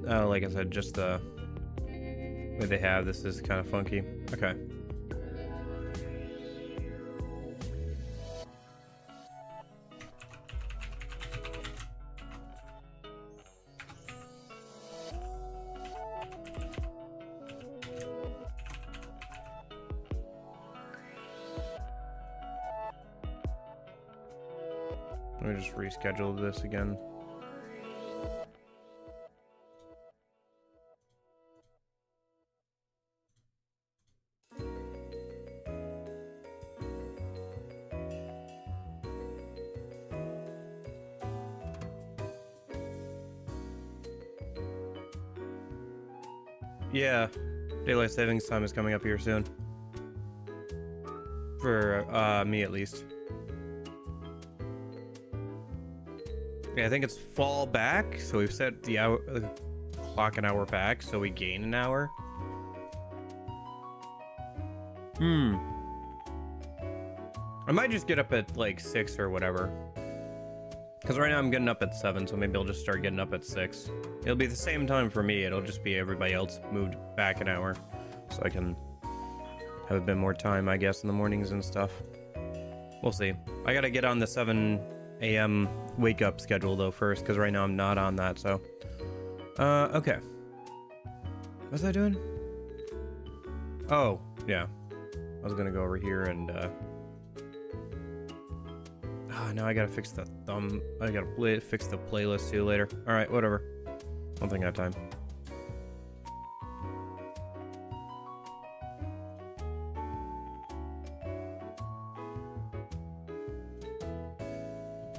like I said, just the way they have this is kind of funky. Okay. Let me just reschedule this again. Yeah, daylight savings time is coming up here soon. For me at least. Yeah, I think it's fall back, so we've set the clock an hour back, so we gain an hour. I might just get up at like 6 or whatever. Because right now I'm getting up at 7, so maybe I'll just start getting up at 6. It'll be the same time for me, it'll just be everybody else moved back an hour. So I can have a bit more time, I guess, in the mornings and stuff. We'll see. I gotta get on the 7 a.m. wake up schedule though first, because right now I'm not on that, so. Okay. What was I doing? Oh, yeah. I was gonna go over here and, now I gotta fix the thumb. I gotta fix the playlist too later. Alright, whatever. I don't think I have time.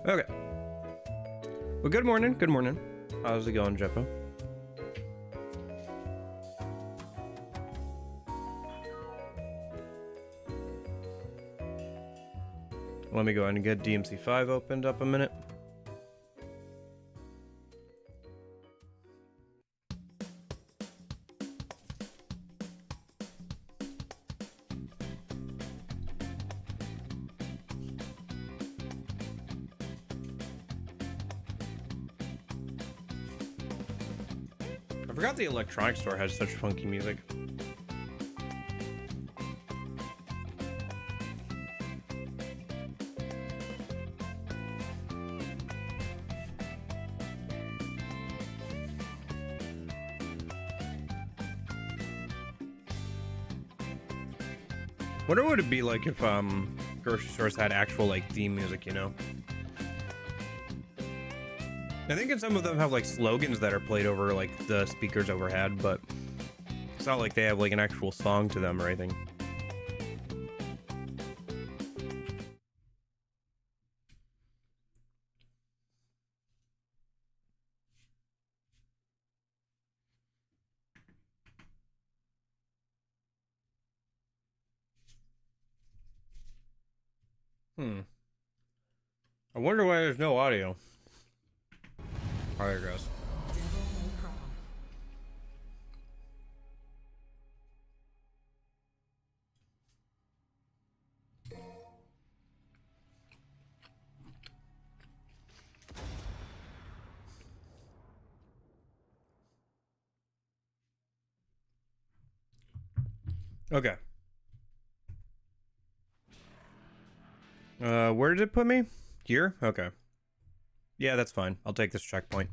Okay. Well, good morning. Good morning. How's it going, Jeppo? Let me go ahead and get DMC 5 opened up a minute. I forgot the electronics store has such funky music. Wonder what it'd be like if grocery stores had actual like theme music, you know? I think some of them have like slogans that are played over like the speakers overhead, but it's not like they have like an actual song to them or anything. I wonder why there's no audio. Oh, there it goes. Okay. Where did it put me? Here? Okay. Yeah, that's fine. I'll take this checkpoint.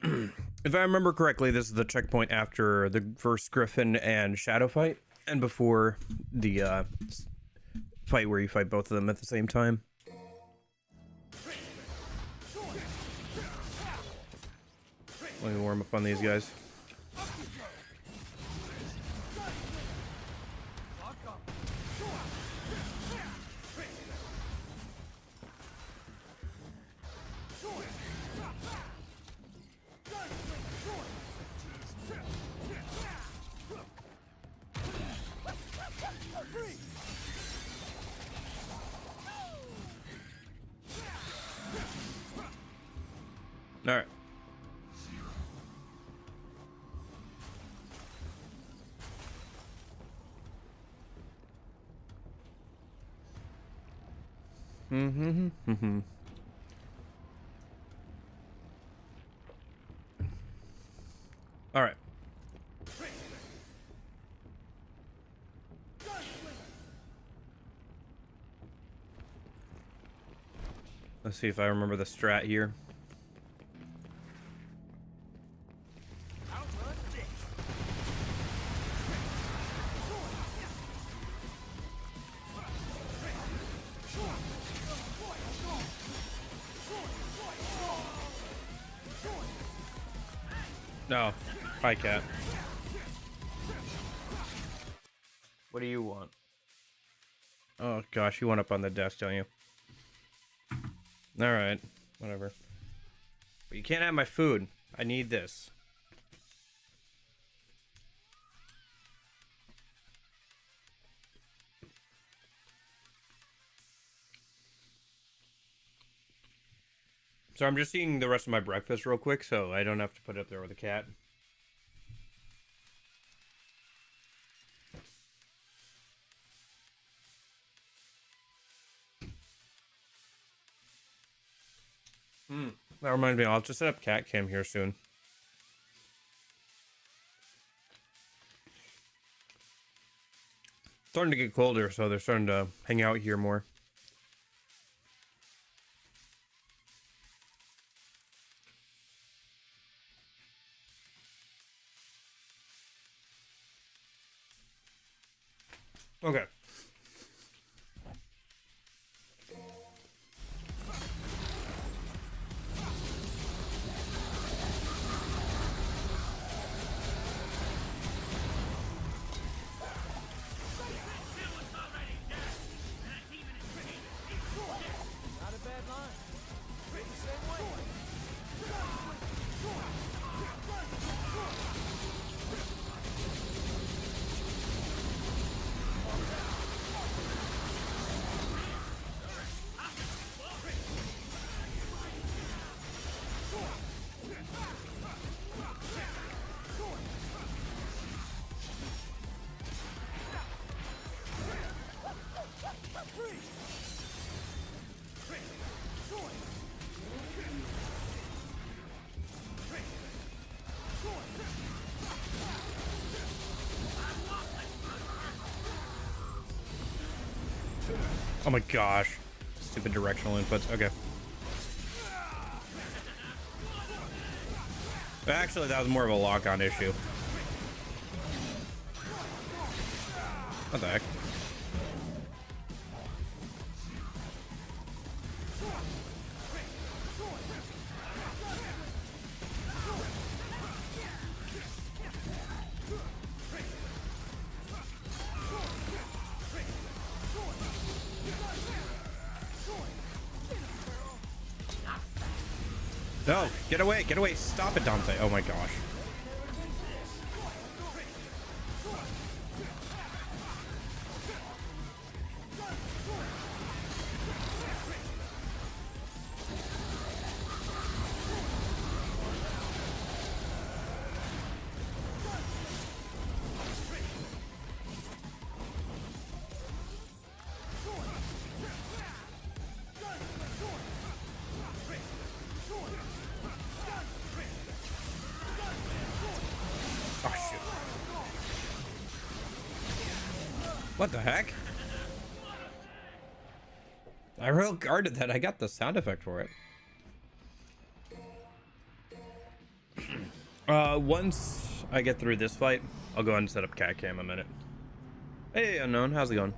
If I remember correctly, this is the checkpoint after the first Griffin and Shadow fight, and before the fight where you fight both of them at the same time. Let me warm up on these guys. All right. Let's see if I remember the strat here. No. Hi, cat. What do you want? Oh gosh, you want up on the desk, don't you? Alright, whatever. But you can't have my food. I need this. So I'm just eating the rest of my breakfast real quick, so I don't have to put it up there with the cat. That reminds me, I'll have to set up cat cam here soon. It's starting to get colder, so they're starting to hang out here more. Okay. Oh my gosh. Stupid directional inputs. Okay. Actually, that was more of a lock-on issue. What the heck? No, get away, stop it, Dante. Oh my gosh. What the heck? I real guarded that. I got the sound effect for it. Once I get through this fight, I'll go ahead and set up cat cam a minute. Hey, Unknown, how's it going?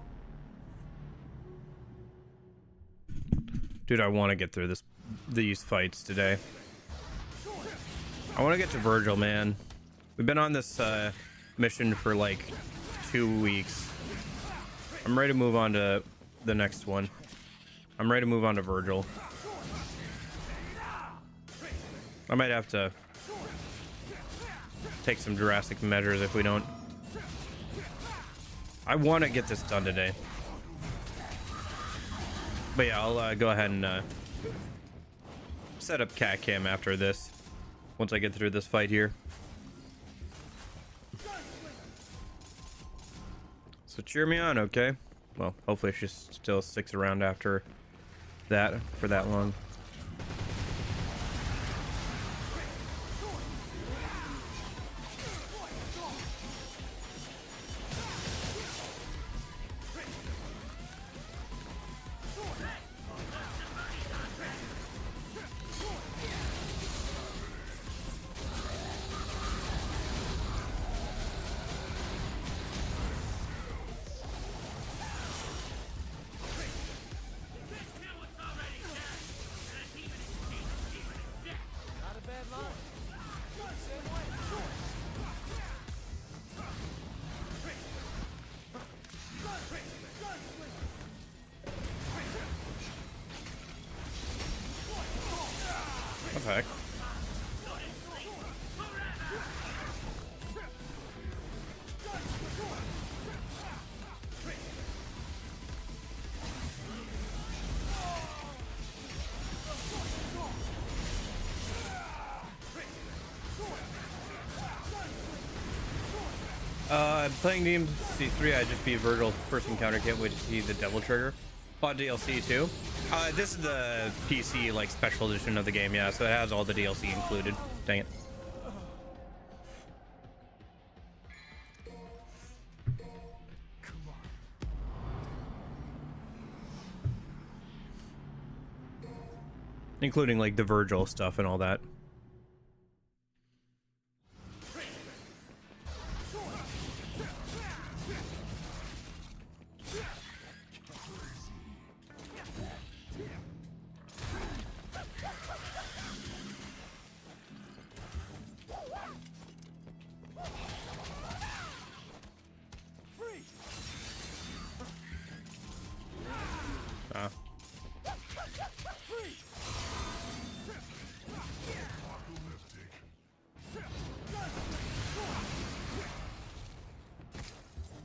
Dude, I want to get through these fights today. I want to get to Vergil, man. We've been on this mission for like 2 weeks. I'm ready to move on to the next one. I'm ready to move on to Vergil. I might have to take some drastic measures if we don't. I want to get this done today. But yeah, I'll go ahead and set up cat cam after this. Once I get through this fight here. So cheer me on, okay? Well, hopefully she still sticks around after that for that long. What the heck? Playing DMC 3, I just beat Vergil first encounter kit, which is the Devil Trigger. Bought DLC too. This is the PC like special edition of the game, yeah. So it has all the DLC included. Dang it. Including like the Vergil stuff and all that.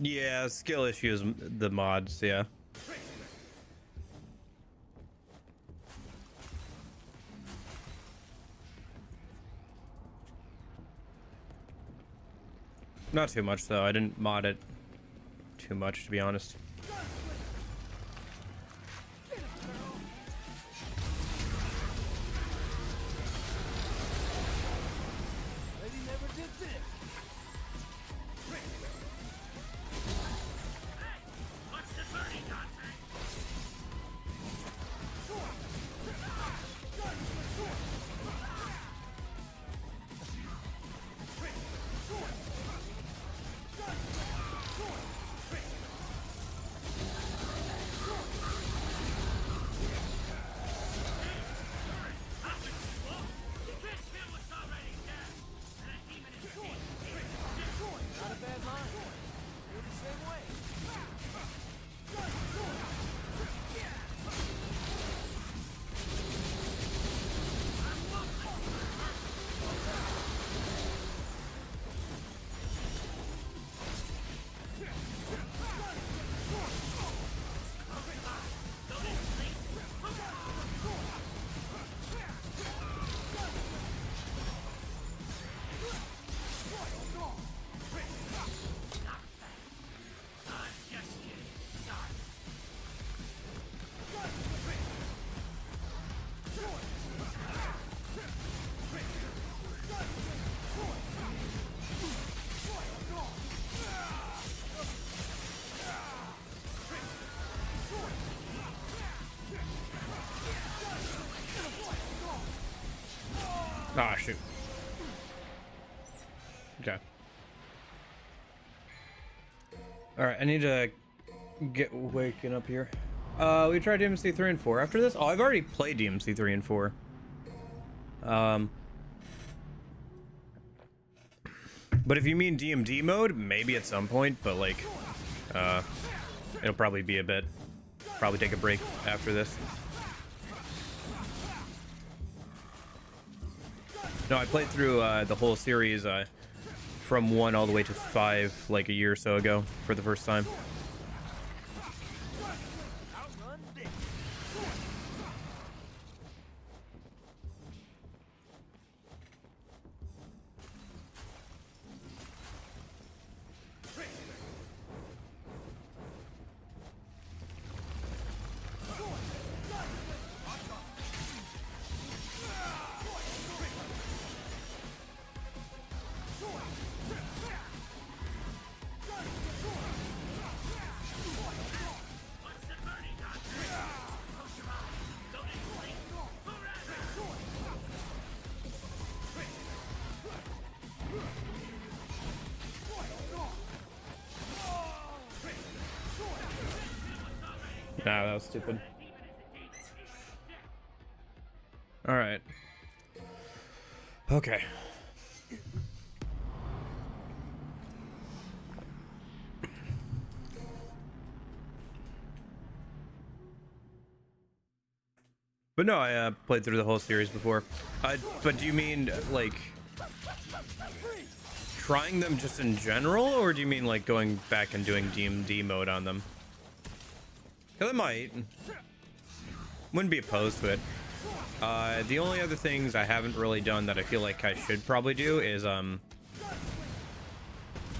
Yeah, skill issues, the mods, yeah. Not too much though. I didn't mod it too much, to be honest. Ah, shoot. Okay. Alright, I need to get waking up here. We tried DMC 3 and 4 after this. Oh, I've already played DMC 3 and 4. But if you mean DMD mode, maybe at some point, but like, it'll probably be a bit. Probably take a break after this. No, I played through the whole series from 1 all the way to 5 like a year or so ago for the first time. Nah, that was stupid. All right. Okay. But no, I played through the whole series before. But do you mean like trying them just in general, or do you mean like going back and doing DMD mode on them? Because I might. Wouldn't be opposed to it. The only other things I haven't really done that I feel like I should probably do is I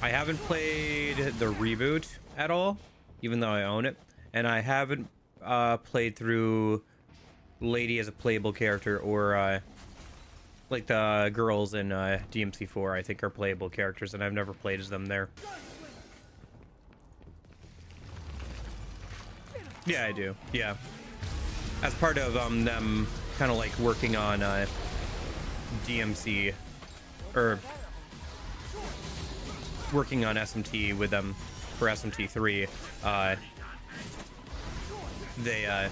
haven't played the reboot at all, even though I own it, and I haven't played through Lady as a playable character, or like the girls in DMC 4 I think are playable characters, and I've never played as them there. Yeah, I do. Yeah, as part of them kind of like working on DMC, or working on SMT with them for SMT 3. They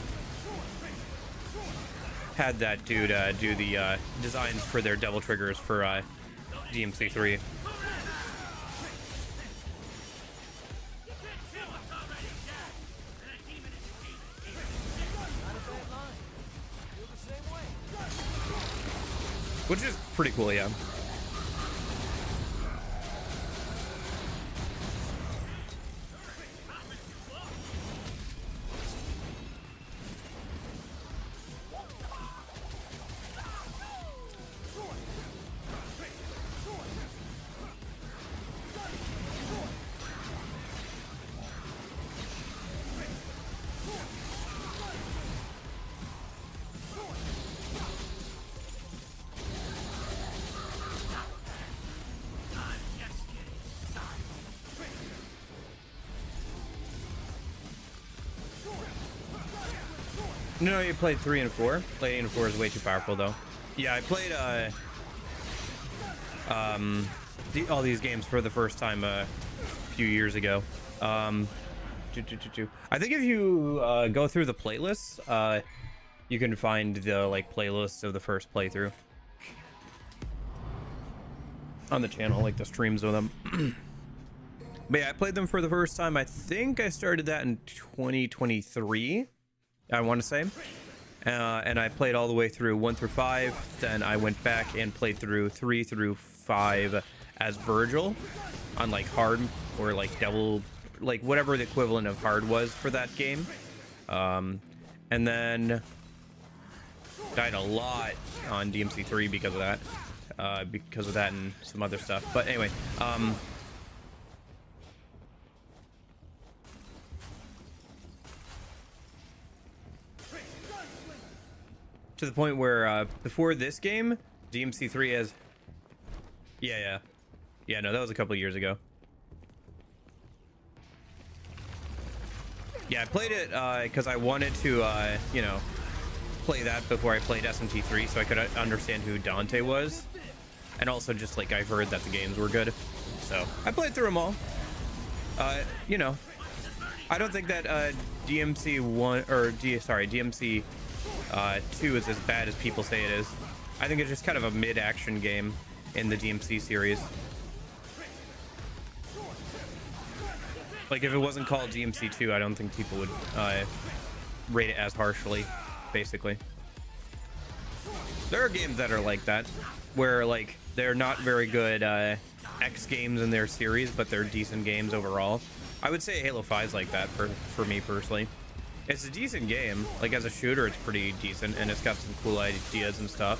had that dude do the designs for their devil triggers for DMC 3. Which is pretty cool, yeah. No, you played 3 and 4. Lady and 4 is way too powerful, though. Yeah, I played all these games for the first time a few years ago. I think if you go through the playlists, you can find the like playlists of the first playthrough on the channel, like the streams of them. But yeah, I played them for the first time. I think I started that in 2023. I want to say, and I played all the way through 1 through 5. Then I went back and played through 3 through 5 as Vergil on like hard, or like devil, like whatever the equivalent of hard was for that game. And then died a lot on DMC 3 because of that, and some other stuff. But anyway, to the point where before this game, DMC 3 has... Yeah, no, that was a couple years ago. Yeah, I played it because I wanted to, you know, play that before I played SMT 3, so I could understand who Dante was. And also just, like, I've heard that the games were good. So, I played through them all. You know, I don't think that DMC 1, or DMC 2 is as bad as people say it is. I think it's just kind of a mid-action game in the DMC series. Like, if it wasn't called DMC 2, I don't think people would rate it as harshly, basically. There are games that are like that, where, like, they're not very good X games in their series, but they're decent games overall. I would say Halo 5 is like that for me personally. It's a decent game. Like, as a shooter, it's pretty decent, and it's got some cool ideas and stuff.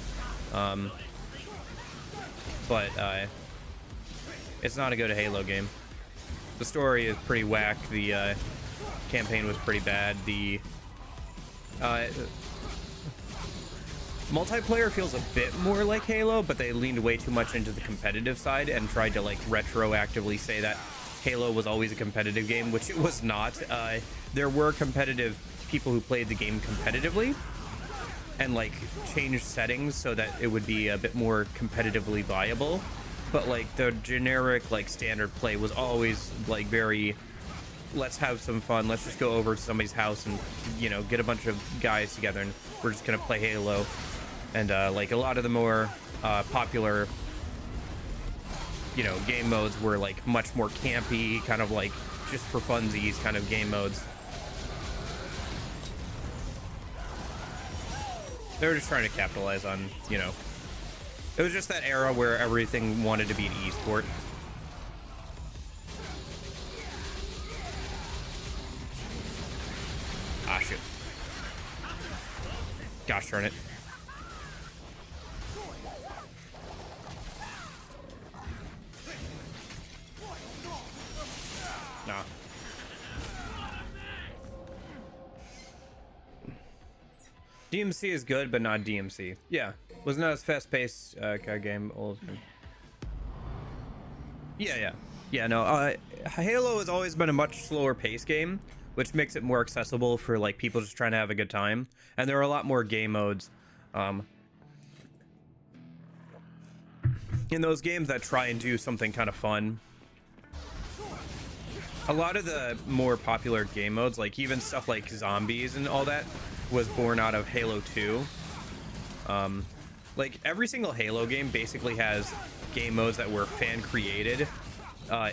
But it's not a good Halo game. The story is pretty whack. The campaign was pretty bad. The multiplayer feels a bit more like Halo, but they leaned way too much into the competitive side and tried to, like, retroactively say that Halo was always a competitive game, which it was not. There were competitive people who played the game competitively and, like, changed settings so that it would be a bit more competitively viable. But, like, the generic, like, standard play was always, like, very, let's have some fun. Let's just go over to somebody's house and, you know, get a bunch of guys together and we're just gonna play Halo. And, like, a lot of the more popular, you know, game modes were, like, much more campy, kind of like just for funsies kind of game modes. They were just trying to capitalize on, you know, it was just that era where everything wanted to be an esport. Ah, shoot. Gosh darn it. Nah. DMC is good, but not DMC. Yeah, was not as fast-paced game. Yeah. No. Halo has always been a much slower-paced game, which makes it more accessible for like people just trying to have a good time. And there are a lot more game modes in those games that try and do something kind of fun. A lot of the more popular game modes, like even stuff like zombies and all that, was born out of Halo 2. Like every single Halo game basically has game modes that were fan created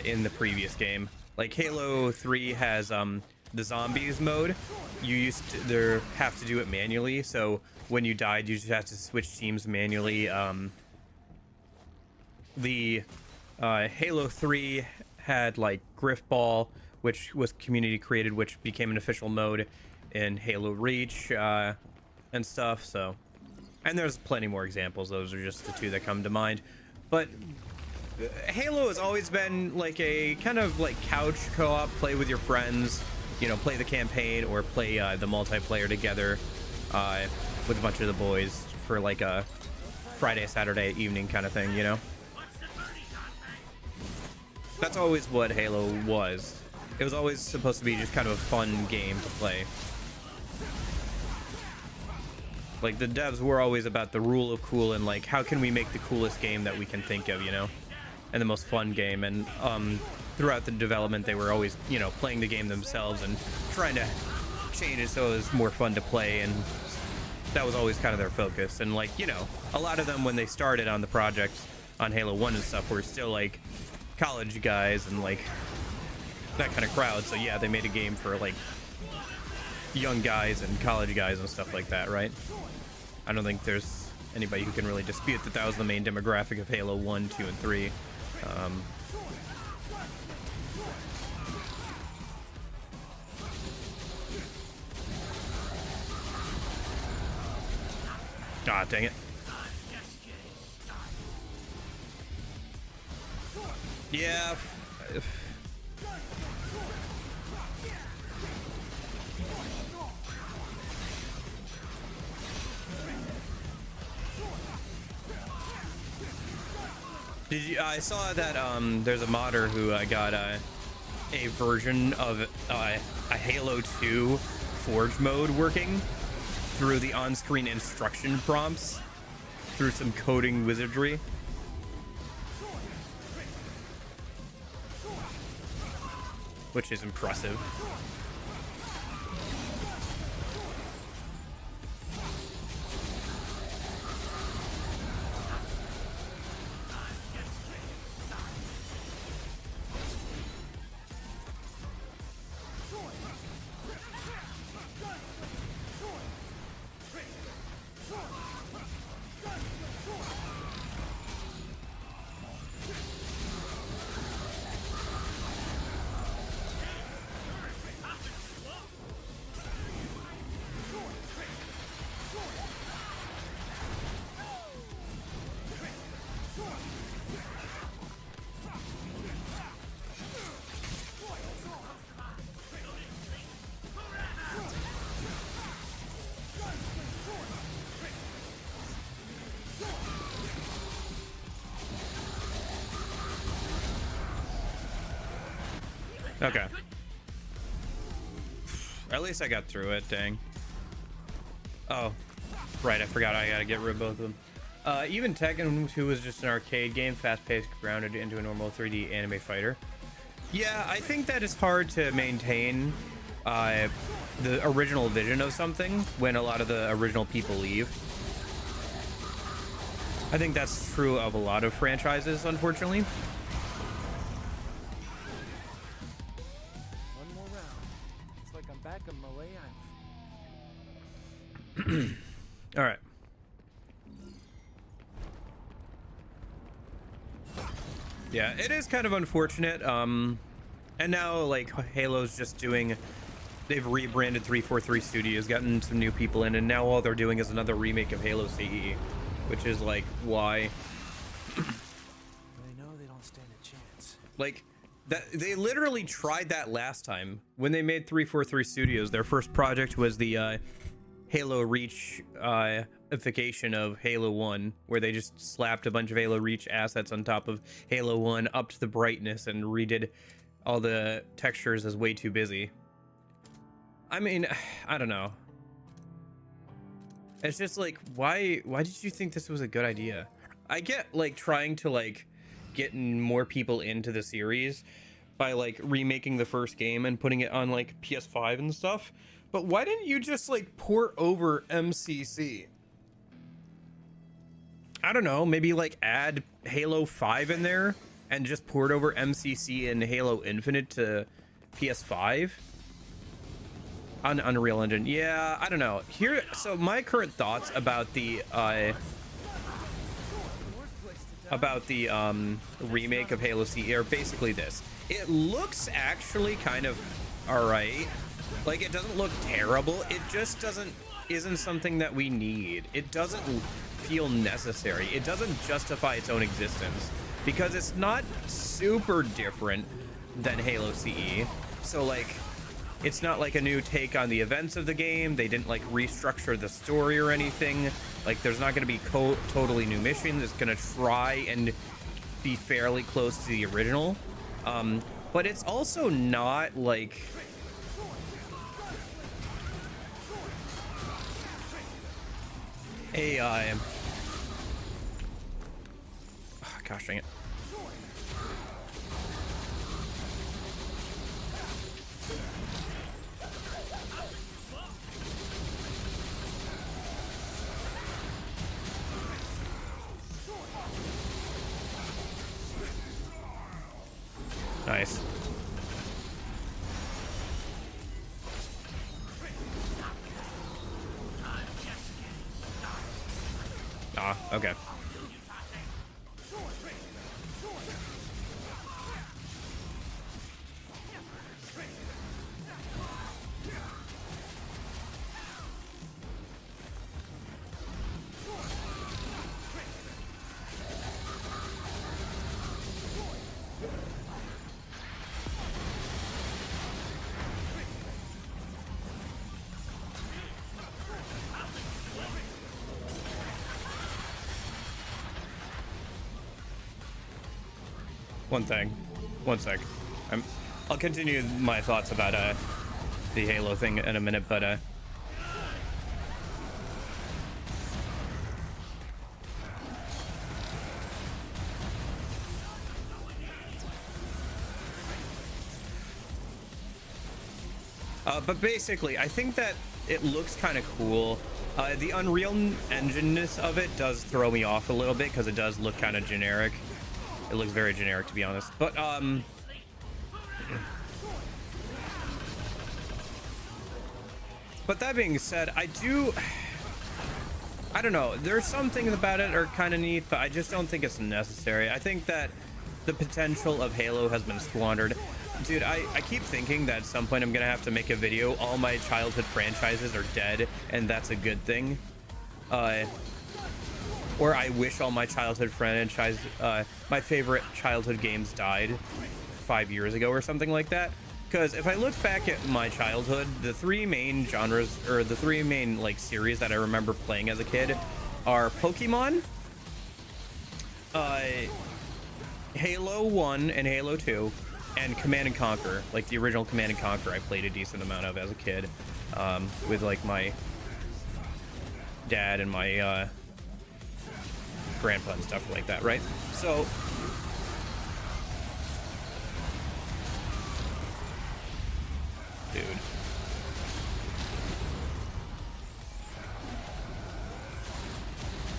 in the previous game. Like Halo 3 has the zombies mode. You used to have to do it manually, so when you died you just have to switch teams manually. The Halo 3 had like Griffball, which was community created, which became an official mode in Halo Reach and stuff. So, and there's plenty more examples. Those are just the two that come to mind. But Halo has always been like a kind of like couch co-op, play with your friends, you know, play the campaign or play the multiplayer together with a bunch of the boys for like a Friday, Saturday evening kind of thing, you know? That's always what Halo was. It was always supposed to be just kind of a fun game to play. Like the devs were always about the rule of cool and like how can we make the coolest game that we can think of, you know, and the most fun game. And throughout the development they were always, you know, playing the game themselves and trying to change it so it was more fun to play, and that was always kind of their focus. And like, you know, a lot of them when they started on the project on Halo 1 and stuff were still like college guys and like that kind of crowd. So yeah, they made a game for like young guys and college guys and stuff like that, right? I don't think there's anybody who can really dispute that that was the main demographic of Halo 1, 2, and 3. Ah, dang it. Yeah. Did you? I saw that there's a modder who got a version of a Halo 2 Forge mode working through the on-screen instruction prompts through some coding wizardry. Which is impressive. Okay. At least I got through it, dang. Oh, right, I forgot I gotta get rid of both of them. Even Tekken 2 was just an arcade game, fast-paced, grounded into a normal 3D anime fighter. Yeah, I think that is hard to maintain the original vision of something when a lot of the original people leave. I think that's true of a lot of franchises, unfortunately. Back on Malay Island. All right. Yeah, it is kind of unfortunate. And now like Halo's just doing, they've rebranded 343 Studios, gotten some new people in, and now all they're doing is another remake of Halo CE, which is like, why? They know they don't stand a chance. Like, that they literally tried that last time when they made 343 Studios. Their first project was the Halo Reach ification of Halo 1, where they just slapped a bunch of Halo Reach assets on top of Halo 1, upped the brightness, and redid all the textures as way too busy. I mean, I don't know. It's just like, why did you think this was a good idea? I get like trying to like get more people into the series by like remaking the first game and putting it on like PS5 and stuff, but why didn't you just like port over MCC? I don't know, maybe like add Halo 5 in there and just port over MCC and Halo Infinite to PS5 on Unreal Engine. Yeah, I don't know. Here, so my current thoughts about the remake of Halo CE are basically this. It looks actually kind of alright. Like, it doesn't look terrible. It just isn't something that we need. It doesn't feel necessary. It doesn't justify its own existence because it's not super different than Halo CE. So like, it's not like a new take on the events of the game. They didn't like restructure the story or anything. Like, there's not going to be totally new missions. It's going to try and be fairly close to the original. But it's also not like a oh, gosh dang it. Nice. Ah, okay. One sec. I'll continue my thoughts about the Halo thing in a minute, but but basically, I think that it looks kind of cool. The Unreal Engine-ness of it does throw me off a little bit because it does look kind of generic. It looks very generic, to be honest. But that being said, I don't know. There's some things about it are kind of neat, but I just don't think it's necessary. I think that the potential of Halo has been squandered. Dude, I keep thinking that at some point I'm gonna have to make a video. All my childhood franchises are dead, and that's a good thing. Or I wish all my childhood franchise, my favorite childhood games died 5 years ago or something like that. Because if I look back at my childhood, the three main genres, or the three main like series that I remember playing as a kid are Pokemon, Halo 1 and Halo 2, and Command & Conquer. Like the original Command & Conquer I played a decent amount of as a kid, with like my dad and my grandpa and stuff like that, right? So dude,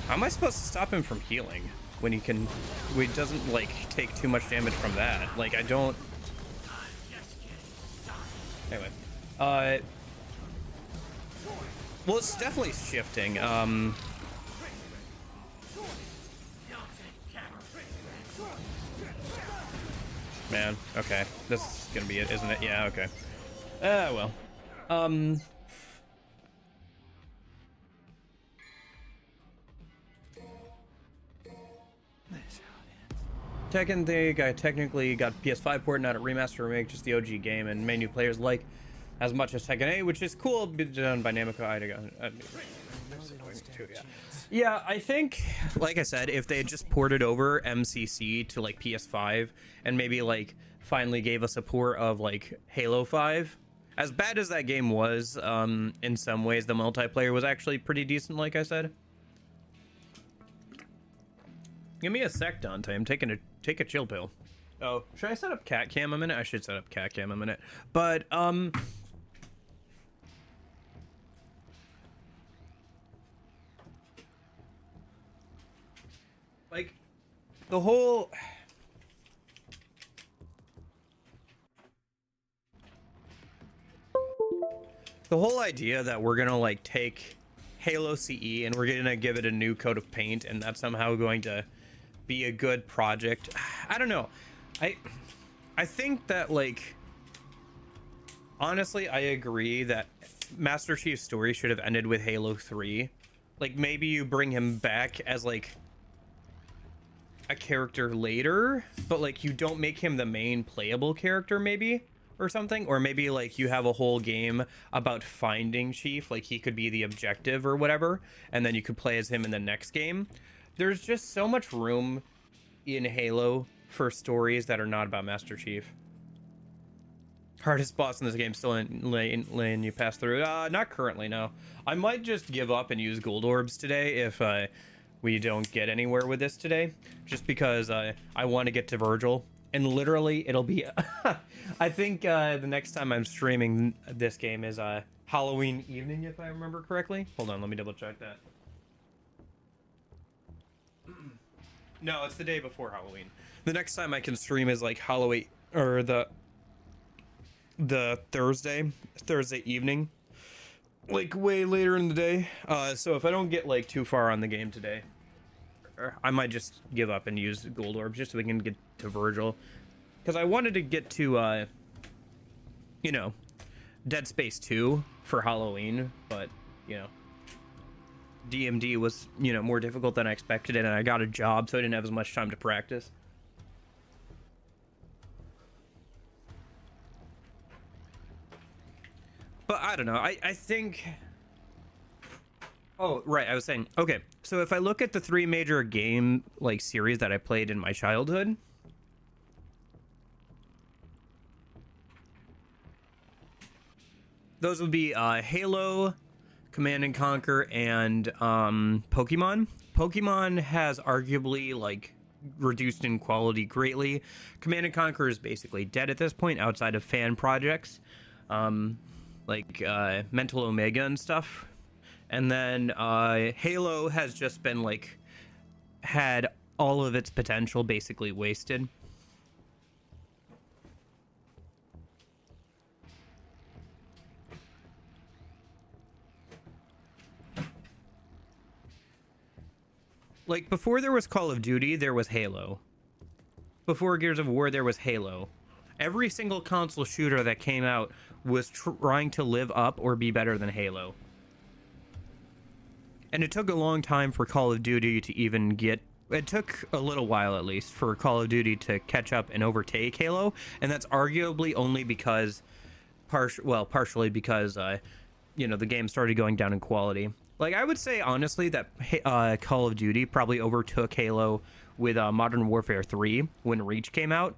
how am I supposed to stop him from healing when he doesn't like take too much damage from that? Like, I don't. Anyway, well, it's definitely shifting. Man, okay. This is gonna be it, isn't it? Yeah, okay. Well. Um... Tekken thing, I technically got PS5 port, not a remaster remake, just the OG game, and many new players like as much as Tekken 8, which is cool, done by Namco. Yeah, I think, like I said, if they had just ported over MCC to like PS5 and maybe like finally gave us a port of like Halo 5, as bad as that game was, in some ways the multiplayer was actually pretty decent, like I said. Give me a sec, Dante. I'm take a chill pill. Oh, should I set up cat cam a minute? I should set up cat cam a minute. But like the whole idea that we're gonna like take Halo CE and we're gonna give it a new coat of paint and that's somehow going to be a good project. I don't know. I think that, like, honestly, I agree that Master Chief's story should have ended with Halo 3. Like, maybe you bring him back as like a character later, but like you don't make him the main playable character, maybe, or something. Or maybe like you have a whole game about finding Chief, like he could be the objective or whatever, and then you could play as him in the next game. There's just so much room in Halo for stories that are not about Master Chief. Hardest boss in this game still letting you pass through? Not currently, no. I might just give up and use gold orbs today if we don't get anywhere with this today. Just because I want to get to Vergil. And literally, it'll be... I think the next time I'm streaming this game is Halloween evening, if I remember correctly. Hold on, let me double check that. No, it's the day before Halloween. The next time I can stream is like Halloween, or the Thursday evening, like way later in the day. So if I don't get like too far on the game today, I might just give up and use gold orbs just so we can get to Vergil, because I wanted to get to you know, Dead Space 2 for Halloween, but you know, DMD was, you know, more difficult than I expected, and I got a job, so I didn't have as much time to practice. But I don't know. I think... Oh, right. I was saying, okay, so if I look at the 3 major game, like, series that I played in my childhood, those would be Halo, Command and Conquer, and Pokemon. Pokemon has arguably like reduced in quality greatly. Command and Conquer is basically dead at this point outside of fan projects, like Mental Omega and stuff. And then Halo has just been like had all of its potential basically wasted. Like, before there was Call of Duty, there was Halo. Before Gears of War, there was Halo. Every single console shooter that came out was trying to live up or be better than Halo. And it took a long time for Call of Duty to even get... It took a little while, at least, for Call of Duty to catch up and overtake Halo. And that's arguably only because... partially because, you know, the game started going down in quality. Like, I would say, honestly, that Call of Duty probably overtook Halo with Modern Warfare 3 when Reach came out.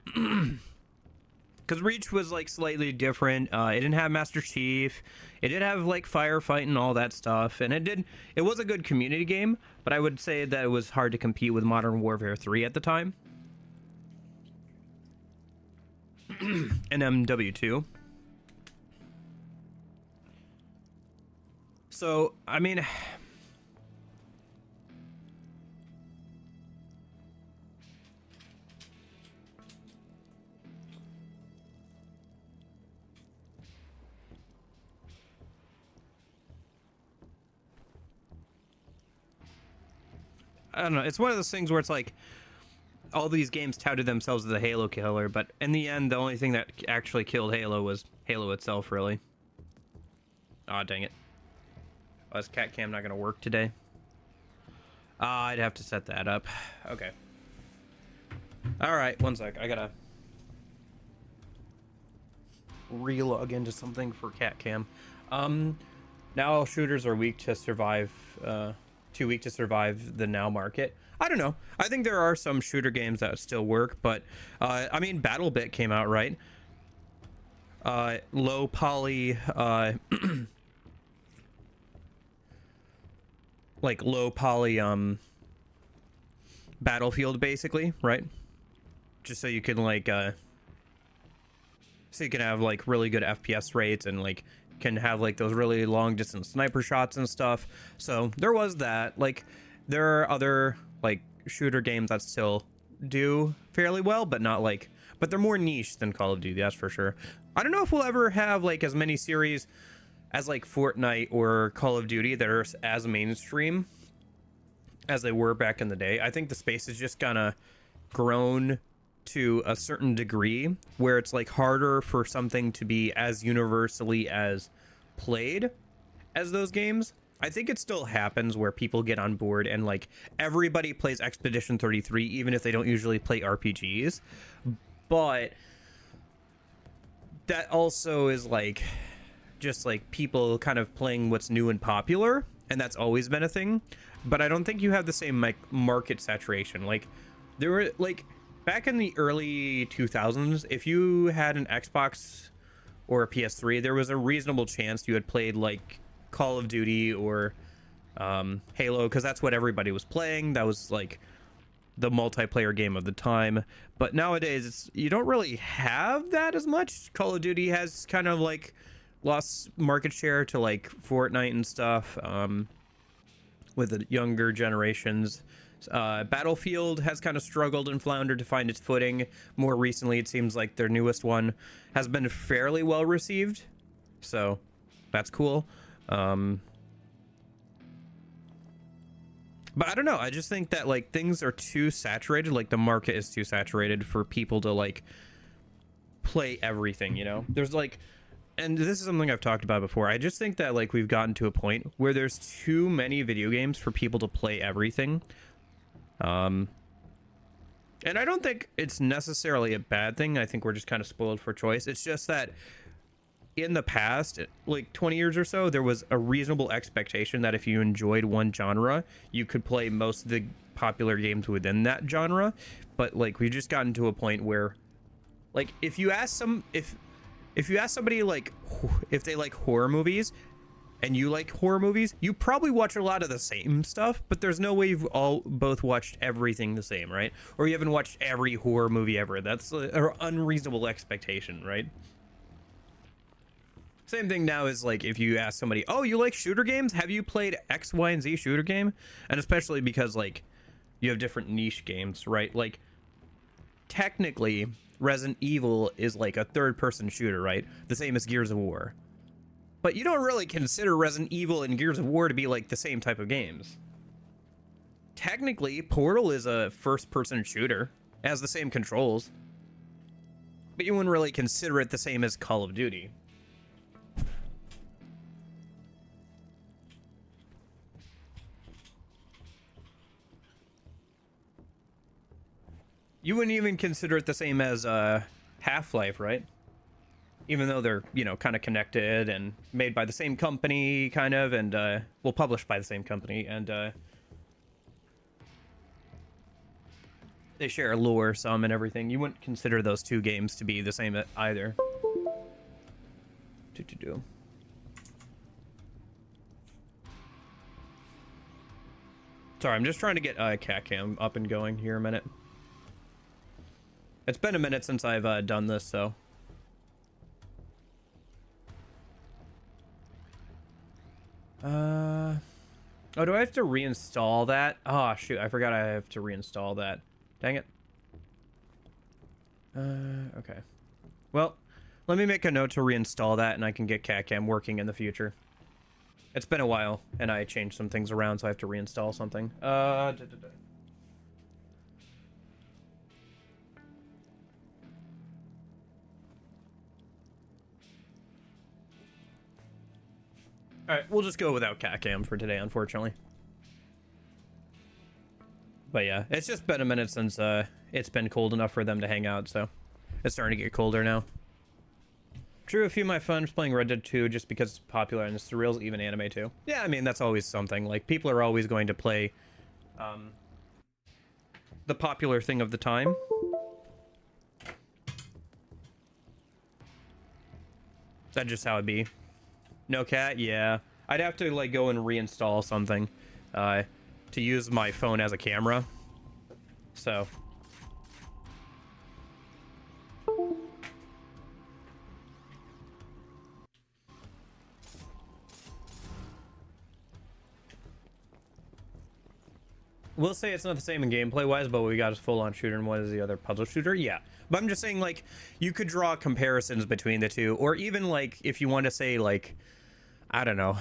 Because Reach was, like, slightly different. It didn't have Master Chief. It did have, like, firefight and all that stuff. And it was a good community game, but I would say that it was hard to compete with Modern Warfare 3 at the time. And MW2. So, I mean... I don't know, it's one of those things where it's like... all these games touted themselves as a Halo killer, but in the end, the only thing that actually killed Halo was Halo itself, really. Aw, dang it. Oh, is cat cam not gonna work today? I'd have to set that up. Okay. Alright, one sec. I gotta relog into something for cat cam. Now shooters are weak to survive, too weak to survive the now market. I don't know. I think there are some shooter games that still work, but I mean, BattleBit came out, right? Low poly, like low poly, Battlefield, basically, right? Just so you can like, so you can have like really good FPS rates and like can have like those really long distance sniper shots and stuff. So there was that. Like, there are other like shooter games that still do fairly well, but not like, but they're more niche than Call of Duty, that's for sure. I don't know if we'll ever have like as many series as like Fortnite or Call of Duty that are as mainstream as they were back in the day. I think the space has just kind of grown to a certain degree where it's like harder for something to be as universally as played as those games. I think it still happens where people get on board and like everybody plays Expedition 33 even if they don't usually play RPGs, but that also is like just like people kind of playing what's new and popular, and that's always been a thing. But I don't think you have the same like market saturation. Like there were like back in the early 2000s, if you had an Xbox or a PS3, there was a reasonable chance you had played like Call of Duty or Halo, because that's what everybody was playing. That was like the multiplayer game of the time. But nowadays, you don't really have that as much. Call of Duty has kind of like lost market share to like Fortnite and stuff with the younger generations. Battlefield has kind of struggled and floundered to find its footing. More recently, it seems like their newest one has been fairly well received, so that's cool. But I don't know, I just think that like things are too saturated, like the market is too saturated for people to like play everything, you know? There's like, and this is something I've talked about before, I just think that like we've gotten to a point where there's too many video games for people to play everything. And I don't think it's necessarily a bad thing. I think we're just kind of spoiled for choice. It's just that in the past, like 20 years or so, there was a reasonable expectation that if you enjoyed one genre, you could play most of the popular games within that genre. But like we've just gotten to a point where like if you ask somebody like if they like horror movies and you like horror movies, you probably watch a lot of the same stuff, but there's no way you've all both watched everything the same, right? Or you haven't watched every horror movie ever. That's an unreasonable expectation, right? Same thing now is like if you ask somebody, oh, you like shooter games? Have you played X, Y, and Z shooter game? And especially because like you have different niche games, right? Like technically Resident Evil is like a third-person shooter, right? The same as Gears of War. But you don't really consider Resident Evil and Gears of War to be like the same type of games. Technically, Portal is a first-person shooter. It has the same controls. But you wouldn't really consider it the same as Call of Duty. You wouldn't even consider it the same as Half-Life, right? Even though they're, you know, kind of connected and made by the same company, kind of, and, well, published by the same company, and, they share lore some and everything. You wouldn't consider those two games to be the same either. Sorry, I'm just trying to get cat cam up and going here a minute. It's been a minute since I've done this, so. Oh, do I have to reinstall that? Oh, shoot, I forgot I have to reinstall that. Dang it. Okay. Well, let me make a note to reinstall that and I can get CatCam working in the future. It's been a while and I changed some things around, so I have to reinstall something. All right, we'll just go without cat cam for today, unfortunately. But yeah, it's just been a minute since it's been cold enough for them to hang out, so it's starting to get colder now. True, a few of my friends playing Red Dead 2 just because it's popular and it's surreal, even anime too. Yeah, I mean, that's always something. Like, people are always going to play the popular thing of the time. That's just how it be. No cat? Yeah. I'd have to, like, go and reinstall something to use my phone as a camera. So... we'll say it's not the same in gameplay wise, but we got a full-on shooter and what is the other puzzle shooter? Yeah. But I'm just saying, like, you could draw comparisons between the two, or even, like, if you want to say, like, I don't know.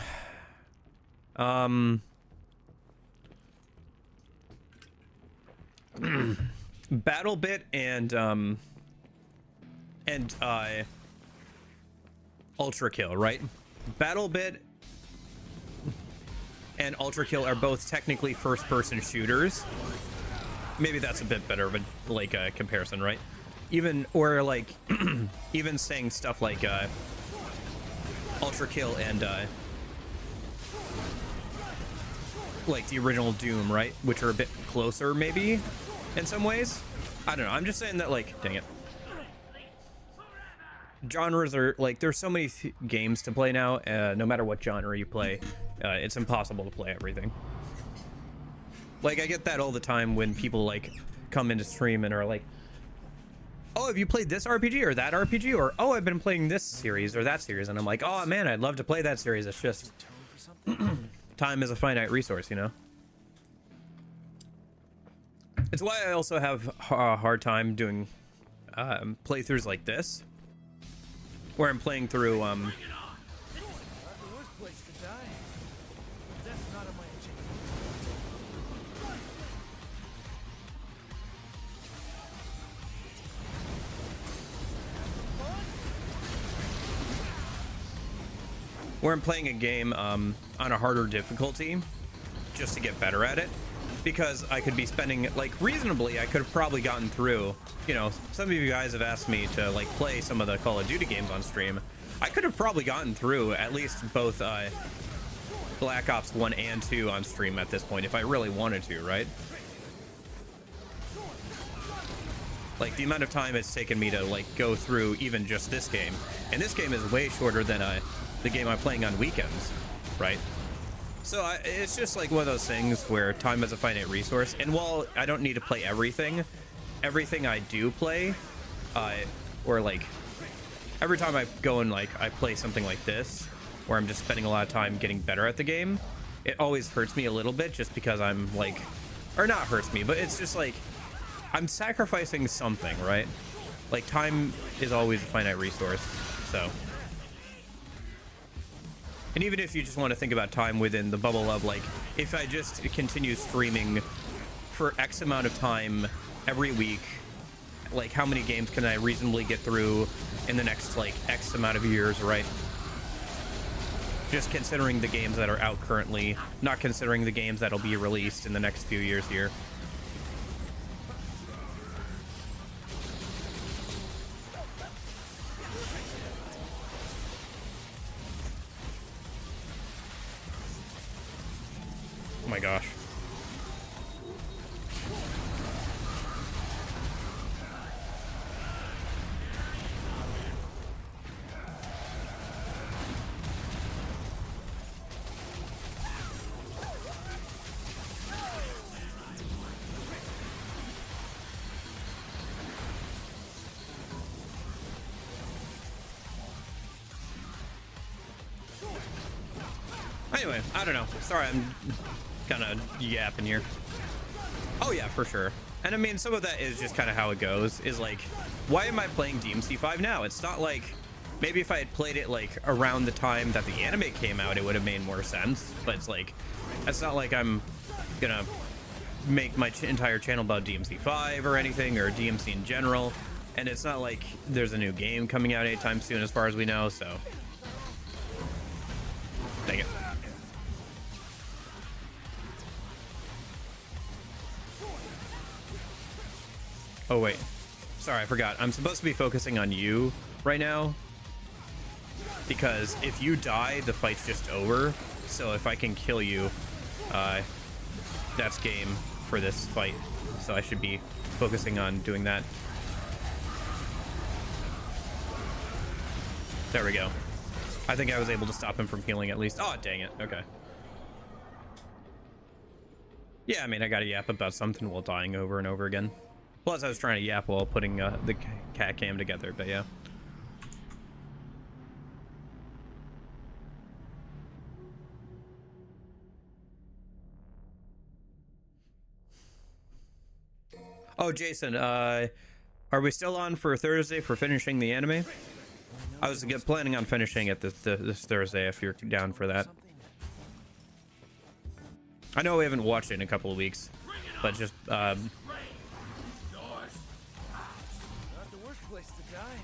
BattleBit and Ultra Kill, right? BattleBit and Ultra Kill are both technically first-person shooters. Maybe that's a bit better of a, like, a comparison, right? Even, or, like, even saying stuff like, Ultra Kill and, like, the original Doom, right? Which are a bit closer, maybe, in some ways. I don't know. I'm just saying that, like, dang it. Genres are, like, there's so many games to play now, no matter what genre you play. It's impossible to play everything. Like, I get that all the time when people, like, come into stream and are like, oh, have you played this RPG or that RPG? Or, oh, I've been playing this series or that series. And I'm like, oh, man, I'd love to play that series. It's just time is a finite resource, you know? It's why I also have a hard time doing playthroughs like this, where I'm playing through where I'm playing a game on a harder difficulty just to get better at it, because I could be spending, like, reasonably, I could have probably gotten through, you know, some of you guys have asked me to, like, play some of the Call of Duty games on stream. I could have probably gotten through at least both Black Ops 1 and 2 on stream at this point if I really wanted to, right? Like, the amount of time it's taken me to, like, go through even just this game, and this game is way shorter than the game I'm playing on weekends, right? So it's just like one of those things where time is a finite resource, and while I don't need to play everything I do play, or like every time I go and like I play something like this where I'm just spending a lot of time getting better at the game, it always hurts me a little bit, just because I'm like, or not hurts me, but it's just like I'm sacrificing something, right? Like, time is always a finite resource. So, and even if you just want to think about time within the bubble of, like, if I just continue streaming for X amount of time every week, like, how many games can I reasonably get through in the next, like, X amount of years, right? Just considering the games that are out currently, not considering the games that'll be released in the next few years here. Oh my gosh. Anyway, I don't know. Sorry, I'm kind of yapping here. Oh yeah, for sure. And I mean, some of that is just kind of how it goes, is like, why am I playing DMC 5 now? It's not like, maybe if I had played it like around the time that the anime came out, it would have made more sense. But it's like, it's not like I'm gonna make my entire channel about DMC 5 or anything, or DMC in general. And it's not like there's a new game coming out anytime soon as far as we know, so. Dang it. Oh wait, sorry, I forgot. I'm supposed to be focusing on you right now, because if you die, the fight's just over. So if I can kill you, that's game for this fight. So I should be focusing on doing that. There we go. I think I was able to stop him from healing at least. Oh, dang it. Okay. Yeah, I mean, I gotta yap about something while dying over and over again. Plus, I was trying to yap while putting the cat cam together, but yeah. Oh, Jason, are we still on for Thursday for finishing the anime? I was planning on finishing it this Thursday if you're down for that. I know we haven't watched it in a couple of weeks, but just Not the worst place to die.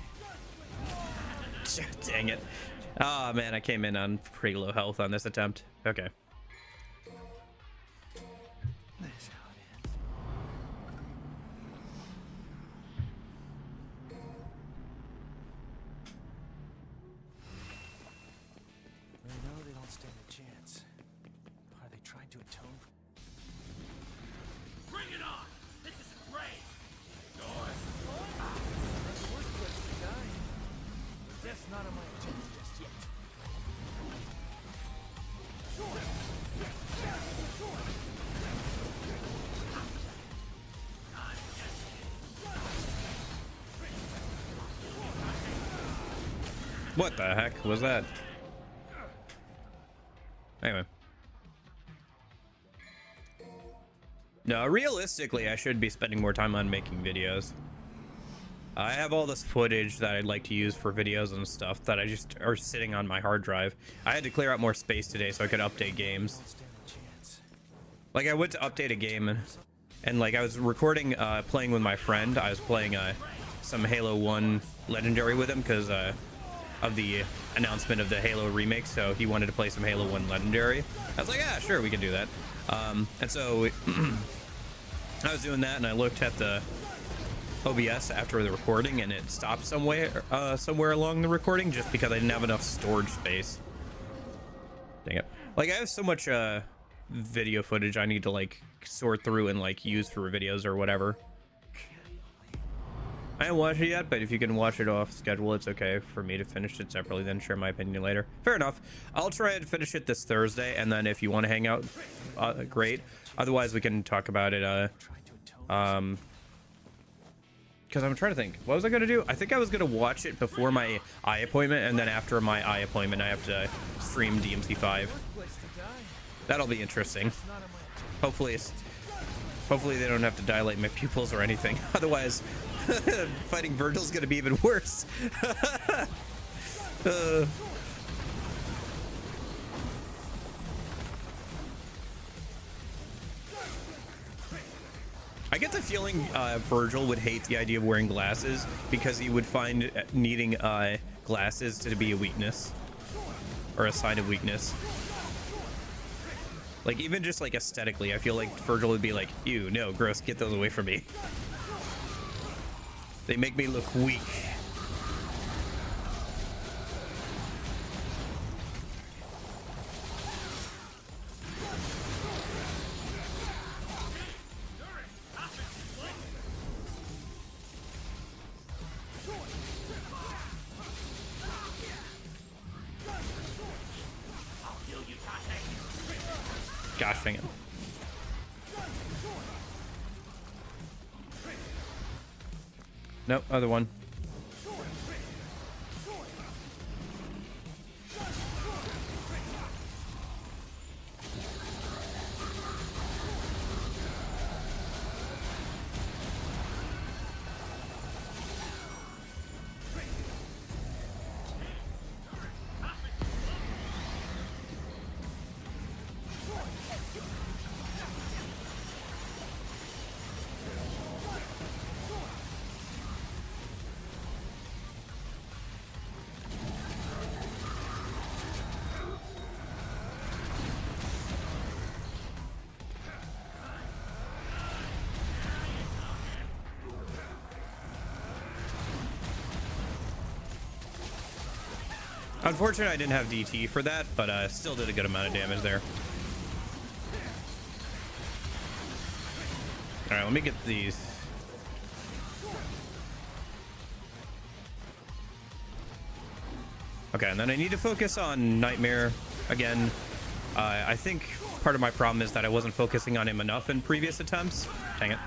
dang it. Oh man, I came in on pretty low health on this attempt. Okay. That's how it ends. They know they don't stand a chance. Are they trying to atone for... Bring it on! This is great! Not the worst place to die. But death's not on my agenda just yet. What the heck was that? Anyway. No, realistically, I should be spending more time on making videos. I have all this footage that I'd like to use for videos and stuff that I just are sitting on my hard drive. I had to clear out more space today so I could update games. Don't stand a chance. Like I went to update a game and like I was recording playing with my friend. I was playing some Halo 1 Legendary with him because of the announcement of the Halo remake, so he wanted to play some Halo 1 Legendary. I was like, yeah, sure, we can do that. And so I was doing that, and I looked at the OBS after the recording, and it stopped somewhere along the recording just because I didn't have enough storage space. Dang it. Like, I have so much video footage I need to like sort through and like use for videos or whatever. I haven't watched it yet, but if you can watch it off schedule, it's okay for me to finish it separately, then share my opinion later. Fair enough. I'll try and finish it this Thursday, and then if you want to hang out, great. Otherwise, we can talk about it, because I'm trying to think. What was I going to do? I think I was going to watch it before my eye appointment, and then after my eye appointment, I have to stream DMC 5. Place to die. That'll be interesting. It's not on my agenda. Hopefully they don't have to dilate my pupils or anything. Otherwise, fighting Vergil's gonna be even worse. I get the feeling Vergil would hate the idea of wearing glasses because he would find needing glasses to be a weakness or a sign of weakness. Like, even just like aesthetically, I feel like Vergil would be like, ew, no, gross, get those away from me. They make me look weak. Gosh dang it. Nope, other one. Unfortunately, I didn't have DT for that, but still did a good amount of damage there. All right, let me get these. Okay, and then I need to focus on Nightmare again. I think part of my problem is that I wasn't focusing on him enough in previous attempts. Dang it.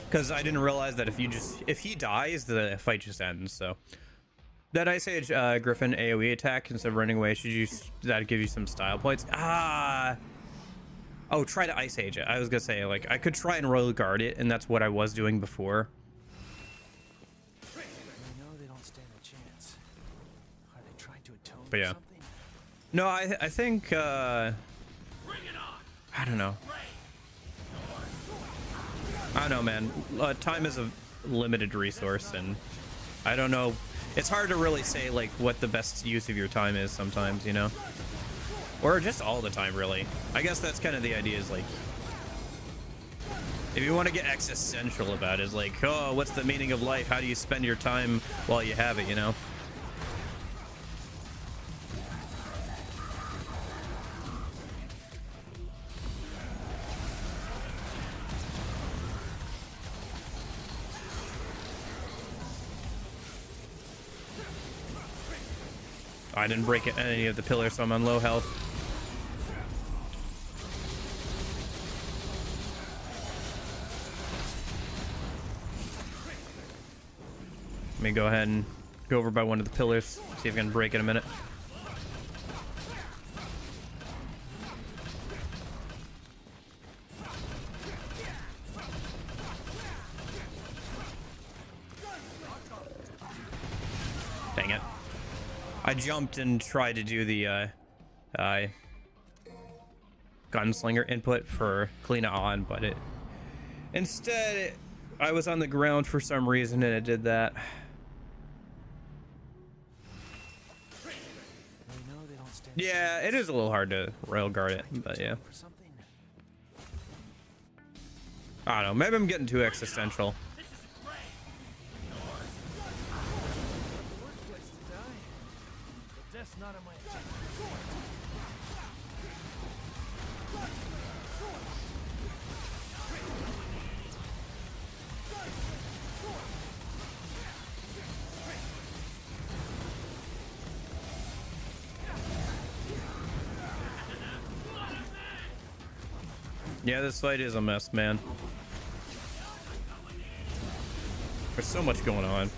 Because I didn't realize that if he dies, the fight just ends, so. That Ice Age Griffin AoE attack, instead of running away, that give you some style points? Ah. Oh, try to Ice Age it. I was gonna say, like, I could try and Royal Guard it, and that's what I was doing before. I know they don't stand a chance. Are they trying to atone But for yeah. something? No, I think, Bring it on. I don't know. I don't know, man. Time is a limited resource, and I don't know. It's hard to really say, like, what the best use of your time is sometimes, you know? Or just all the time, really. I guess that's kind of the idea, is, like, if you want to get existential about it, is like, oh, what's the meaning of life? How do you spend your time while you have it, you know? I didn't break any of the pillars, so I'm on low health. Let me go ahead and go over by one of the pillars, see if I can break it in a minute. Dang it. I jumped and tried to do the gunslinger input for clean it on, but instead I was on the ground for some reason and it did that. I know they don't stand Yeah, it is a little hard to rail guard it, but yeah. for something. I don't know, maybe I'm getting too existential. This isn't brave. Worst place to die. But death's not on my agenda. Yeah, this fight is a mess, man. There's so much going on.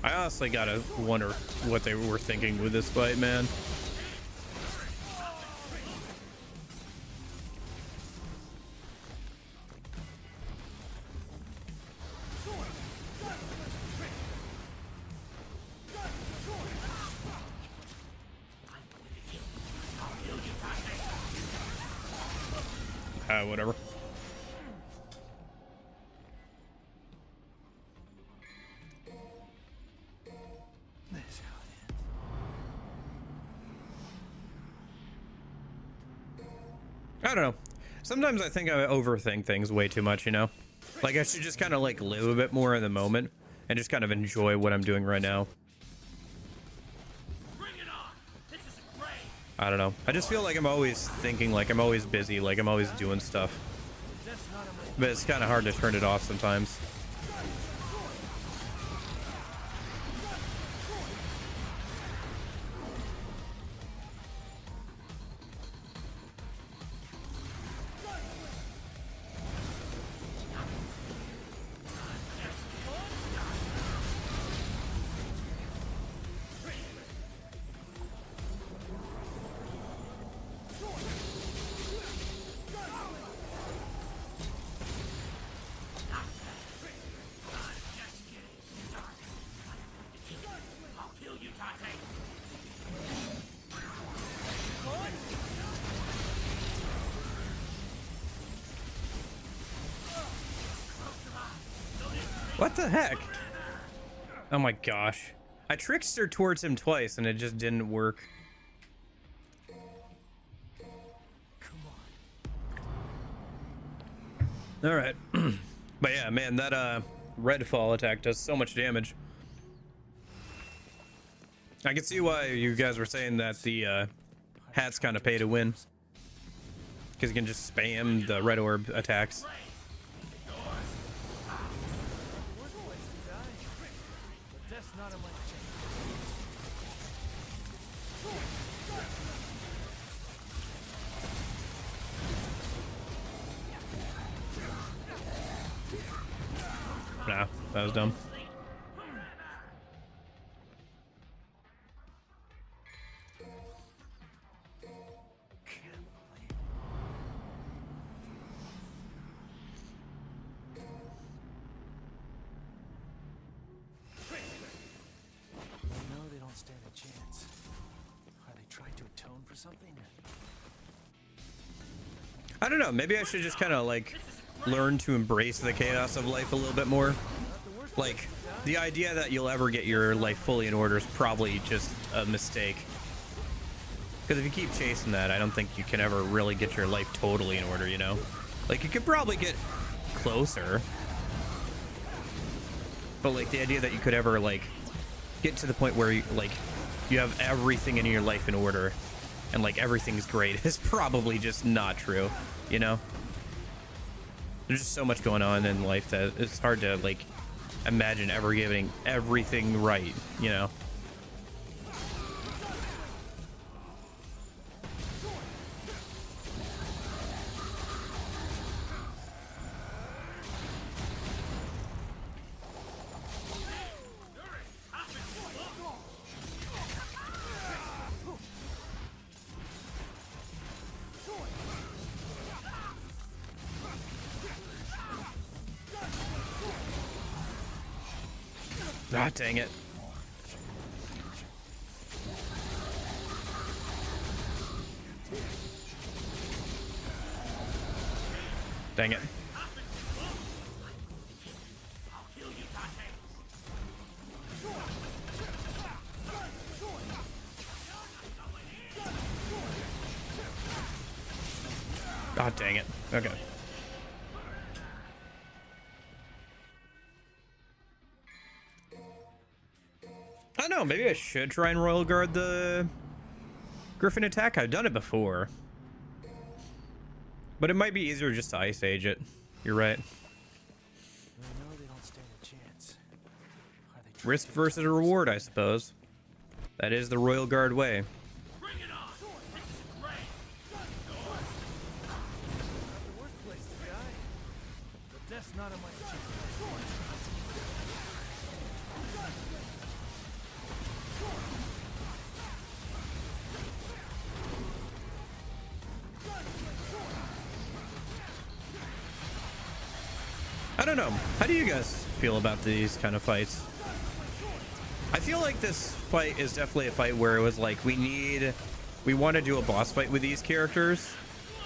I honestly gotta wonder what they were thinking with this fight, man. Whatever. That's how it ends. I don't know. Sometimes I think I overthink things way too much, you know? Like I should just kind of like live a bit more in the moment and just kind of enjoy what I'm doing right now. Bring it on. This isn't brave. I don't know. I just feel like I'm always thinking, like I'm always busy, like I'm always doing stuff. Death's not on my But it's kind of hard to turn it off sometimes. I'll kill you, Tate. What the heck? Oh my gosh. I trickster towards him twice and it just didn't work. Come on. All right. But yeah, man, that redfall attack does so much damage. I can see why you guys were saying that the hat's kind of pay to win. Because you can just spam the red orb attacks. The worst place to die. But that's not on my agenda. Nah, that was dumb. They don't stand a chance. Are they trying to atone for something? I don't know, maybe I should just kind of like learn to embrace the chaos of life a little bit more. Like, the idea that you'll ever get your life fully in order is probably just a mistake. Because if you keep chasing that, I don't think you can ever really get your life totally in order, you know? Like, you could probably get closer. But, like, the idea that you could ever, like, get to the point where, you have everything in your life in order and, like, everything's great is probably just not true, you know? There's just so much going on in life that it's hard to, like, imagine ever getting everything right, you know? Ah, dang it. Dang it. God dang it. Okay. I don't know, maybe I should try and Royal Guard the Griffin attack. I've done it before. But it might be easier just to Ice Age it. You're right. They don't stand a chance. Risk versus reward, I suppose. That is the Royal Guard way. Bring it on! This is great! The worst place to die. But that's not on my agenda. I don't know. How do you guys feel about these kind of fights? I feel like this fight is definitely a fight where it was like, we want to do a boss fight with these characters.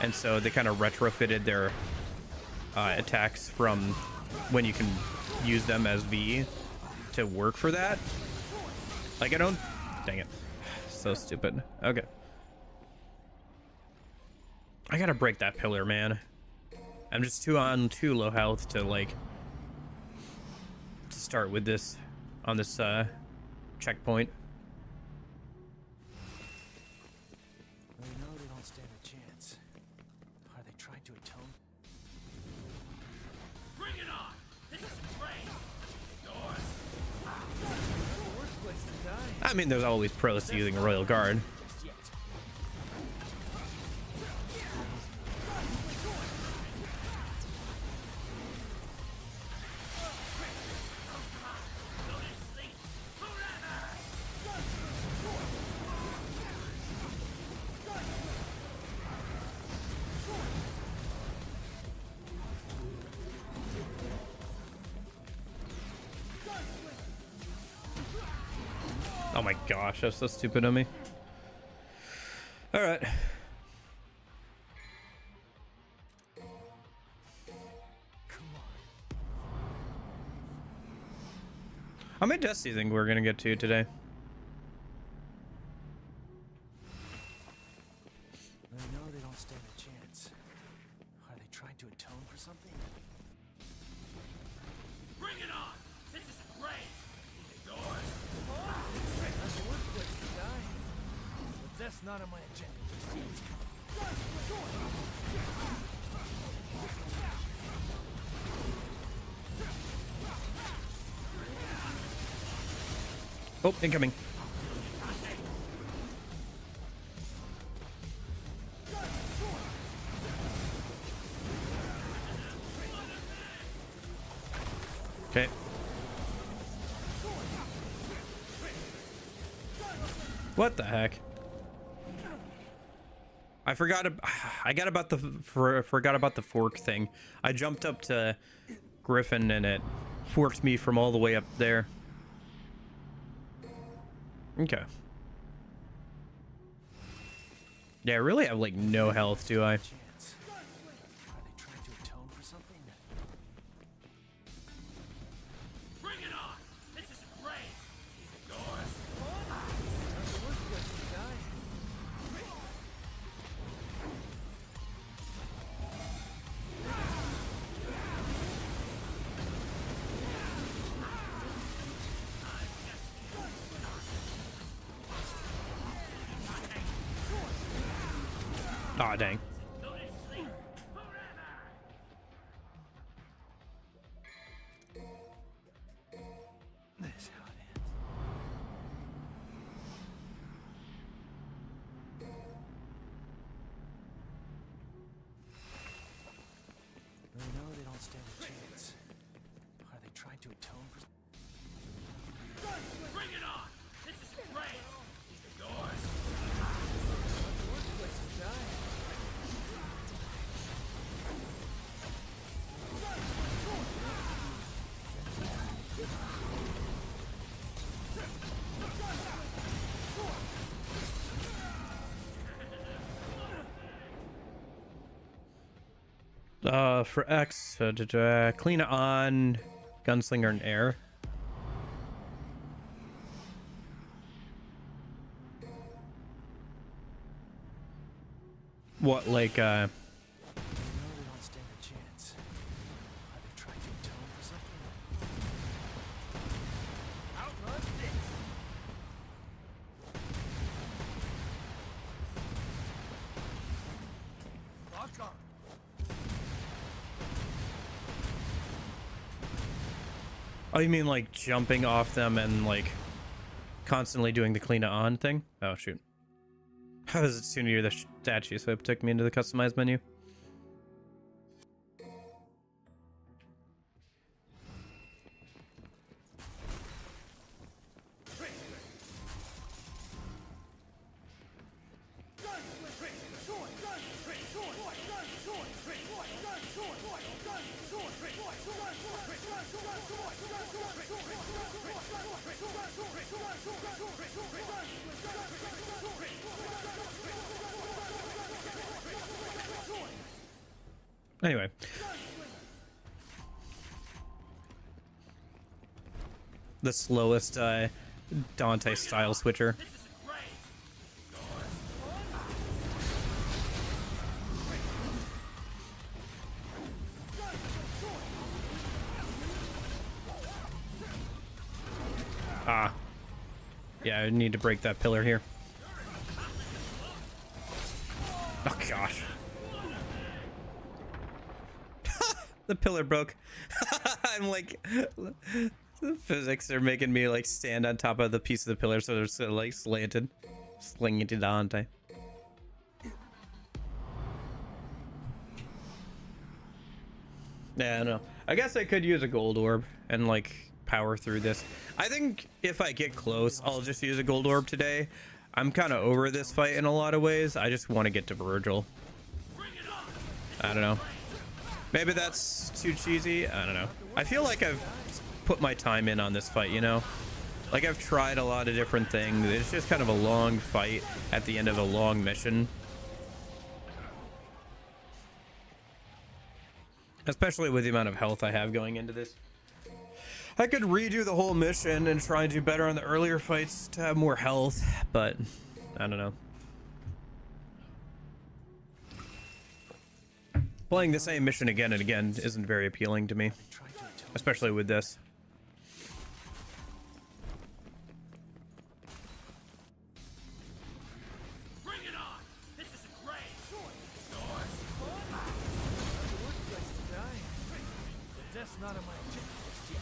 And so they kind of retrofitted their attacks from when you can use them as V to work for that. Like, I don't... Dang it. So stupid. Okay. I gotta break that pillar, man. I'm just too low health to, like, to start with this on this checkpoint. They don't stand a chance. Are they trying to atone? Bring it on! This is great! Yours! The worst place to die. I mean, there's always pros to using a Royal Guard. Yet. Oh my gosh, that's so stupid of me. All right. How many deaths do you think we're gonna get to today? I know they don't stand a chance. Are they trying to atone for something? Bring it on! This is great! Yours! That's the worst place to die. But that's not on my agenda just yet. Oh, incoming. Okay. What the heck? I forgot about the forgot about the fork thing. I jumped up to Griffin and it forked me from all the way up there. Okay. Yeah, I really have like no health, do I? Chance. Are they trying to atone for something? Bring it on! This is great! Yours! That's the worst place to die. Aw, dang. Go to sleep forever! This is how it ends. I know they don't stand a chance. Are they trying to atone for Bring it on! This is great! Yours! Not the worst place to die. For X, clean it on Gunslinger and Air. What, like, I know they don't stand a chance. Are they trying to atone for something? Outrun this! Lock on! oh, you mean like jumping off them and like constantly doing the clean it on thing? Oh, shoot. I was assuming you're the statue, so it took me into the customized menu. Anyway. The slowest Dante style switcher. This is great! Ah. Yeah, I need to break that pillar here. Oh gosh. The pillar broke. I'm like, the physics are making me like stand on top of the piece of the pillar so they're sort of like slanted. Slinging to Dante. Yeah, I know. I guess I could use a gold orb and like power through this. I think if I get close, I'll just use a gold orb today. I'm kind of over this fight in a lot of ways. I just want to get to Vergil. I don't know. Maybe that's too cheesy. I don't know. I feel like I've put my time in on this fight, you know? Like I've tried a lot of different things. It's just kind of a long fight at the end of a long mission. Especially with the amount of health I have going into this. I could redo the whole mission and try and do better on the earlier fights to have more health, but I don't know. Playing the same mission again and again isn't very appealing to me, especially with this. Bring it on! This is a grave! That's not on my agenda just yet.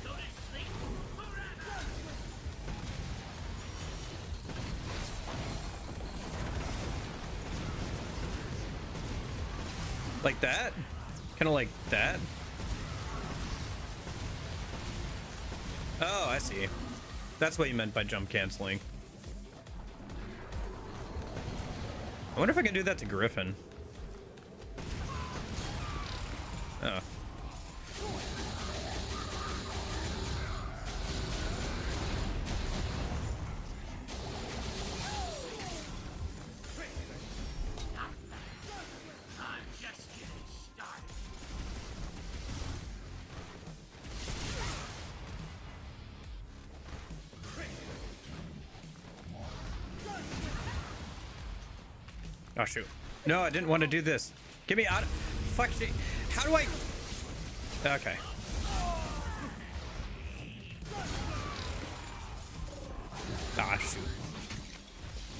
Go to sleep forever! Like that? Kind of like that? Oh, I see. That's what you meant by jump canceling. I wonder if I can do that to Griffin. Oh. I'm just getting started. Oh, shoot. No, I didn't want to do this. Get me out of... Fuck, shit. How do I... Okay. Ah, shoot.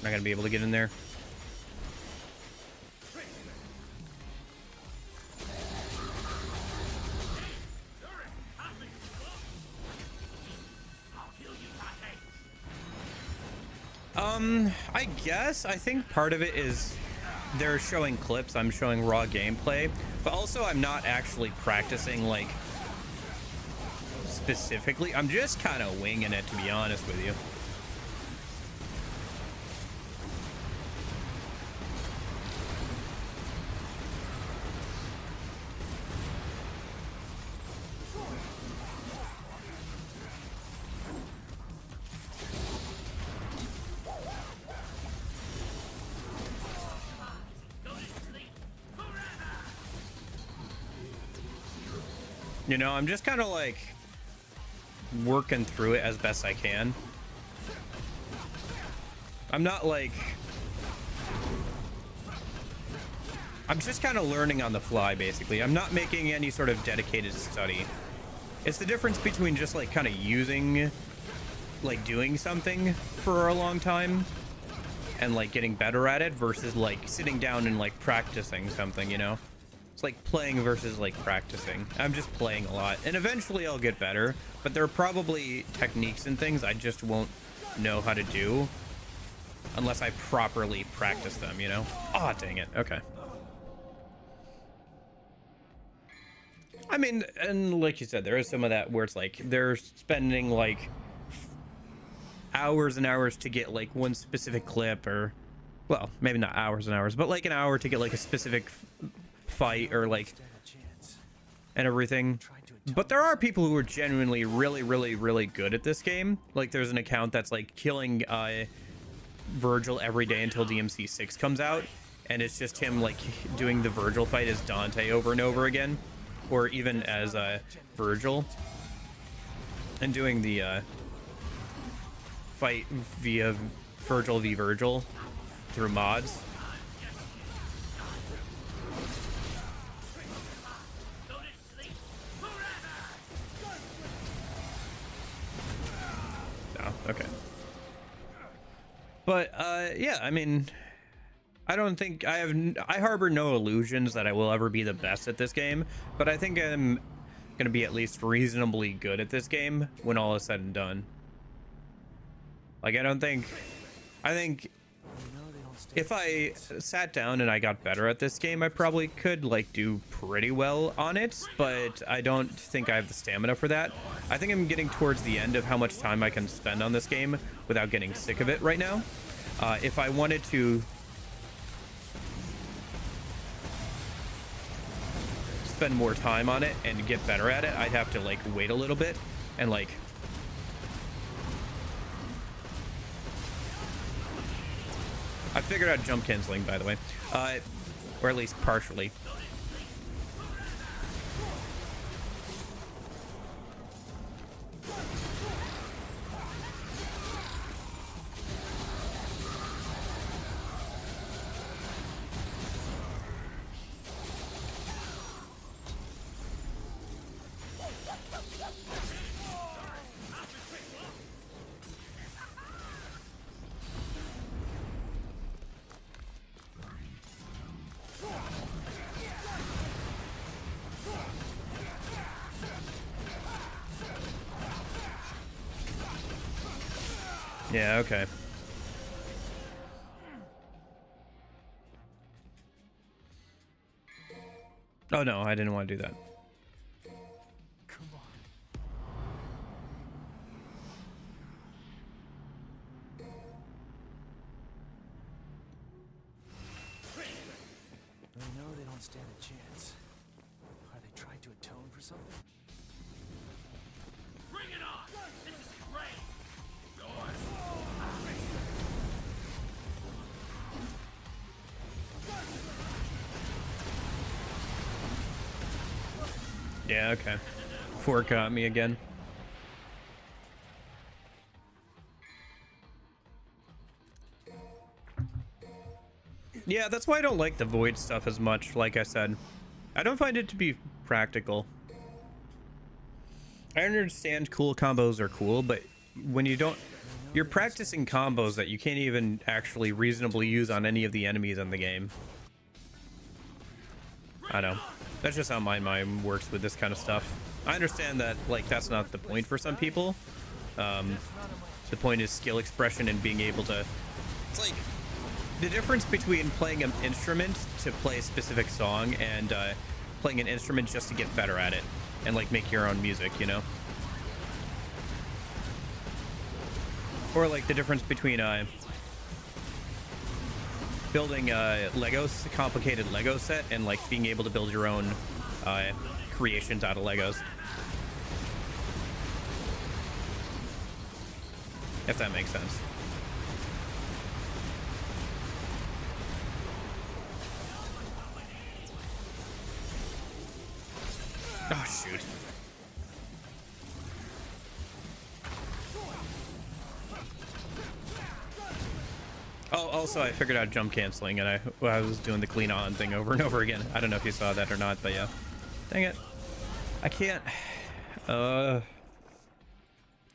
Not gonna be able to get in there. I guess. I think part of it is they're showing clips, I'm showing raw gameplay, but also I'm not actually practicing, like, specifically. I'm just kind of winging it, to be honest with you. You know, I'm just kind of like working through it as best I can. I'm not like... I'm just kind of learning on the fly, basically. I'm not making any sort of dedicated study. It's the difference between just like kind of using, like doing something for a long time and like getting better at it versus like sitting down and like practicing something, you know? It's like playing versus like practicing. I'm just playing a lot and eventually I'll get better, but there are probably techniques and things I just won't know how to do unless I properly practice them, you know? Oh, dang it. Okay. I mean, and like you said, there is some of that where it's like they're spending like hours and hours to get like one specific clip, or, well, maybe not hours and hours, but like an hour to get like a specific fight or like and everything. But there are people who are genuinely really good at this game. Like there's an account that's like killing Vergil every day until DMC 6 comes out, and it's just him like doing the Vergil fight as Dante over and over again, or even as Vergil, and doing the fight via Vergil v Vergil through mods. Okay. But yeah, I mean, I don't think I harbor no illusions that I will ever be the best at this game, but I think I'm gonna be at least reasonably good at this game when all is said and done. Like, I think if I sat down and I got better at this game, I probably could like do pretty well on it, but I don't think I have the stamina for that. I think I'm getting towards the end of how much time I can spend on this game without getting sick of it right now. If I wanted to spend more time on it and get better at it, I'd have to like wait a little bit and like I figured out jump canceling, by the way, or at least partially. Yeah, okay. Oh no, I didn't want to do that. Come on. They know they don't stand a chance. Are they trying to atone for something? Bring it on! This is great! Yours! Yeah, okay. Fork got me again. Yeah, that's why I don't like the void stuff as much, like I said. I don't find it to be practical. I understand cool combos are cool, but when you don't... You're practicing combos that you can't even actually reasonably use on any of the enemies in the game. I know. That's just how my mind works with this kind of stuff. I understand that, like, that's not the point for some people. The point is skill expression and being able to... It's like... The difference between playing an instrument to play a specific song and playing an instrument just to get better at it and like make your own music, you know? Or like the difference between building a complicated Lego set and like being able to build your own creations out of Legos. If that makes sense. Oh, shoot. Oh, also, I figured out jump canceling, and I was doing the clean on thing over and over again. I don't know if you saw that or not, but yeah. Dang it. I can't... And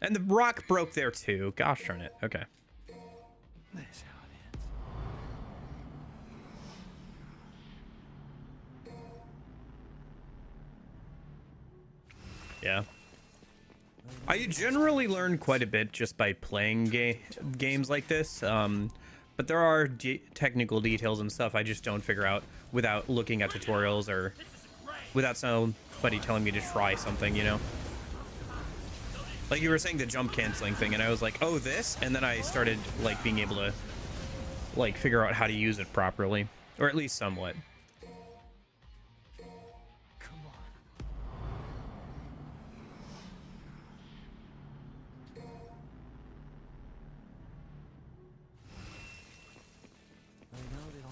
the rock broke there, too. Gosh darn it. Okay. This is how it ends. Yeah. I generally learn quite a bit just by playing games like this, but there are technical details and stuff I just don't figure out without looking at tutorials or without somebody telling me to try something, you know? Like you were saying the jump canceling thing, and I was like, oh, this? And then I started, like, being able to, like, figure out how to use it properly, or at least somewhat.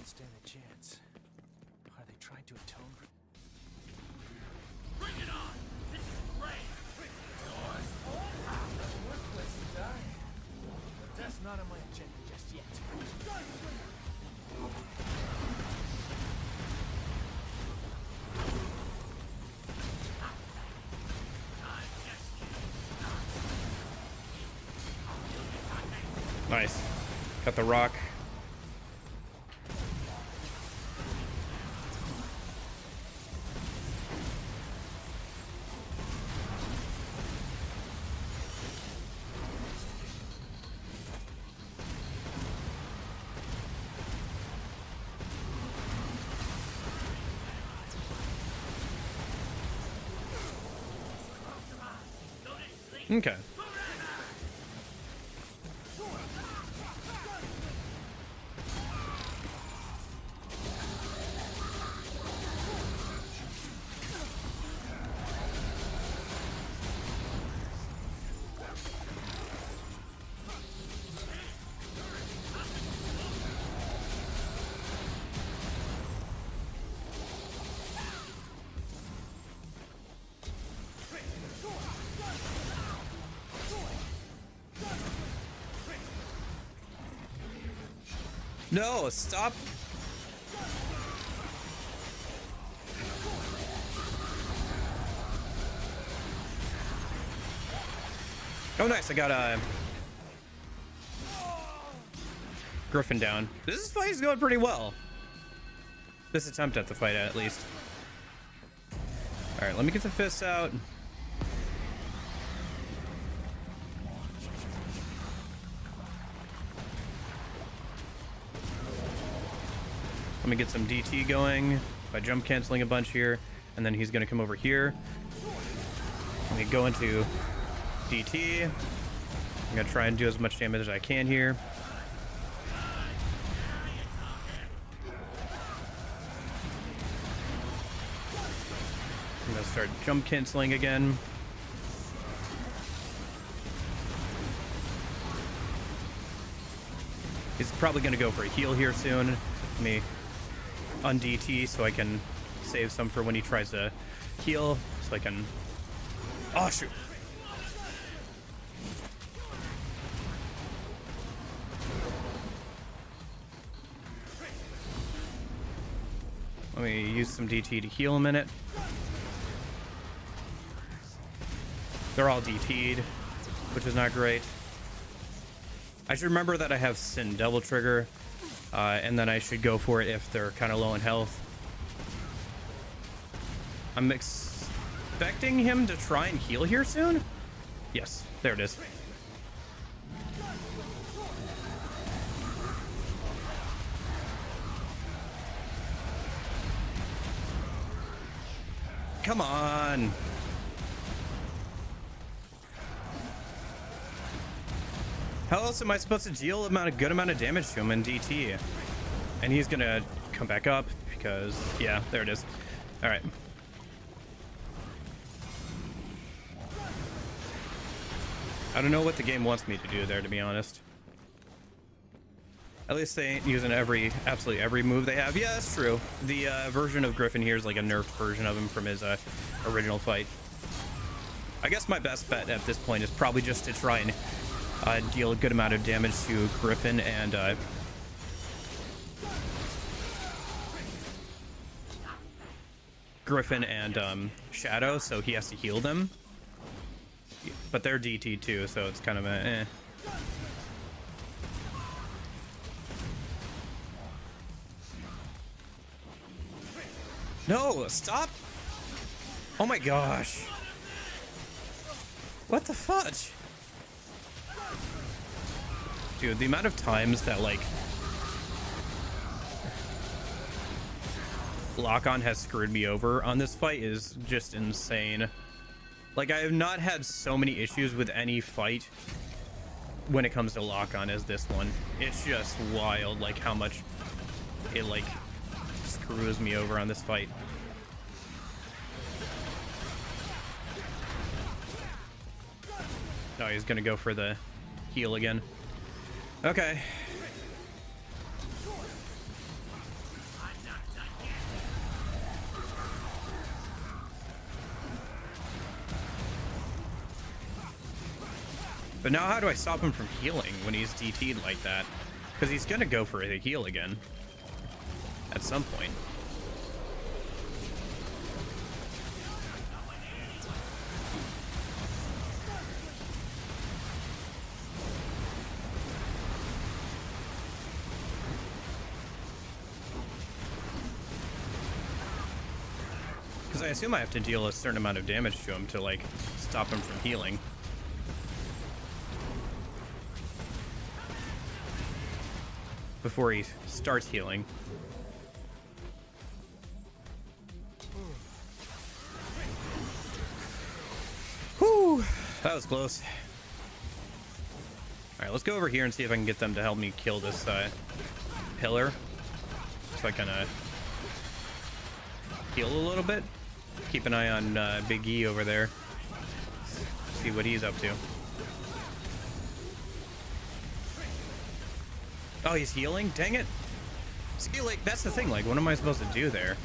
Stand a chance. Are they trying to atone for... Bring it on! This is great! Yours! There's worse place to die. But that's not on my agenda just yet. Nice. Got the rock. Okay. No, stop. Oh, nice. I got a Griffin down. This fight is going pretty well. This attempt at the fight, at least. All right, let me get the fists out. Let me get some DT going by jump canceling a bunch here, and then he's gonna come over here. Let me go into DT. I'm gonna try and do as much damage as I can here. I'm gonna start jump canceling again. He's probably gonna go for a heal here soon. Let me un-DT so I can save some for when he tries to heal, so I can... Oh, shoot. Let me use some DT to heal a minute. They're all DT'd, which is not great. I should remember that I have Sin Devil Trigger, and then I should go for it if they're kind of low in health. I'm expecting him to try and heal here soon. Yes, there it is. Come on. How else am I supposed to deal a good amount of damage to him in DT? And he's gonna come back up because, yeah, there it is. All right. I don't know what the game wants me to do there, to be honest. At least they ain't using absolutely every move they have. Yeah, that's true. The version of Griffin here is like a nerfed version of him from his original fight. I guess my best bet at this point is probably just to try and deal a good amount of damage to Griffin and Shadow, so he has to heal them. But they're DT too, so it's kind of a eh. No, stop! Oh my gosh. What the fudge? Dude, the amount of times that, like, lock-on has screwed me over on this fight is just insane. Like, I have not had so many issues with any fight when it comes to lock-on as this one. It's just wild, like, how much it, like, screws me over on this fight. Oh, he's gonna go for the heal again. Okay. But now how do I stop him from healing when he's DT'd like that? Because he's gonna go for a heal again at some point. Because I assume I have to deal a certain amount of damage to him to, like, stop him from healing. Before he starts healing. Whew, that was close. Alright, let's go over here and see if I can get them to help me kill this pillar. So I can heal a little bit. Keep an eye on Big E over there. See what he's up to. Oh, he's healing? Dang it. See, like, that's the thing. Like, what am I supposed to do there?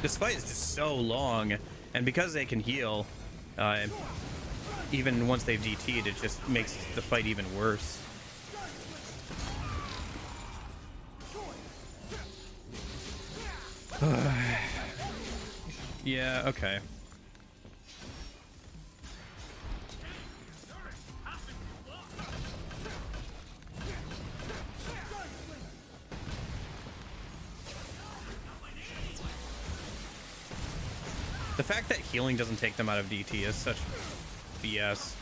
This fight is just so long. And because they can heal, even once they've DT'd, it just makes the fight even worse. Yeah, okay. The fact that healing doesn't take them out of DT is such BS.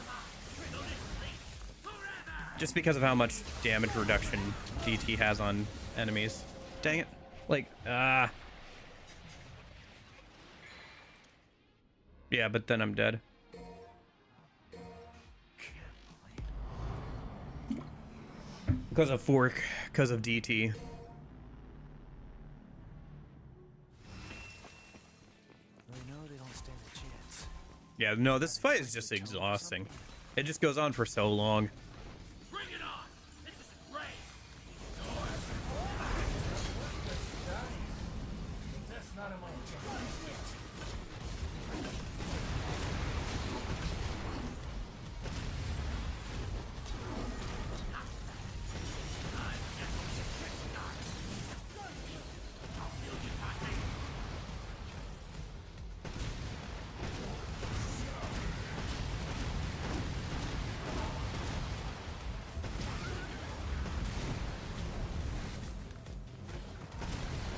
Just because of how much damage reduction DT has on enemies. Dang it. Like, yeah, but then I'm dead. Because of fork, because of DT. They know they don't stand a chance. Yeah, no, this fight is just exhausting. It just goes on for so long. Bring it on! This is great! That's not on my agenda.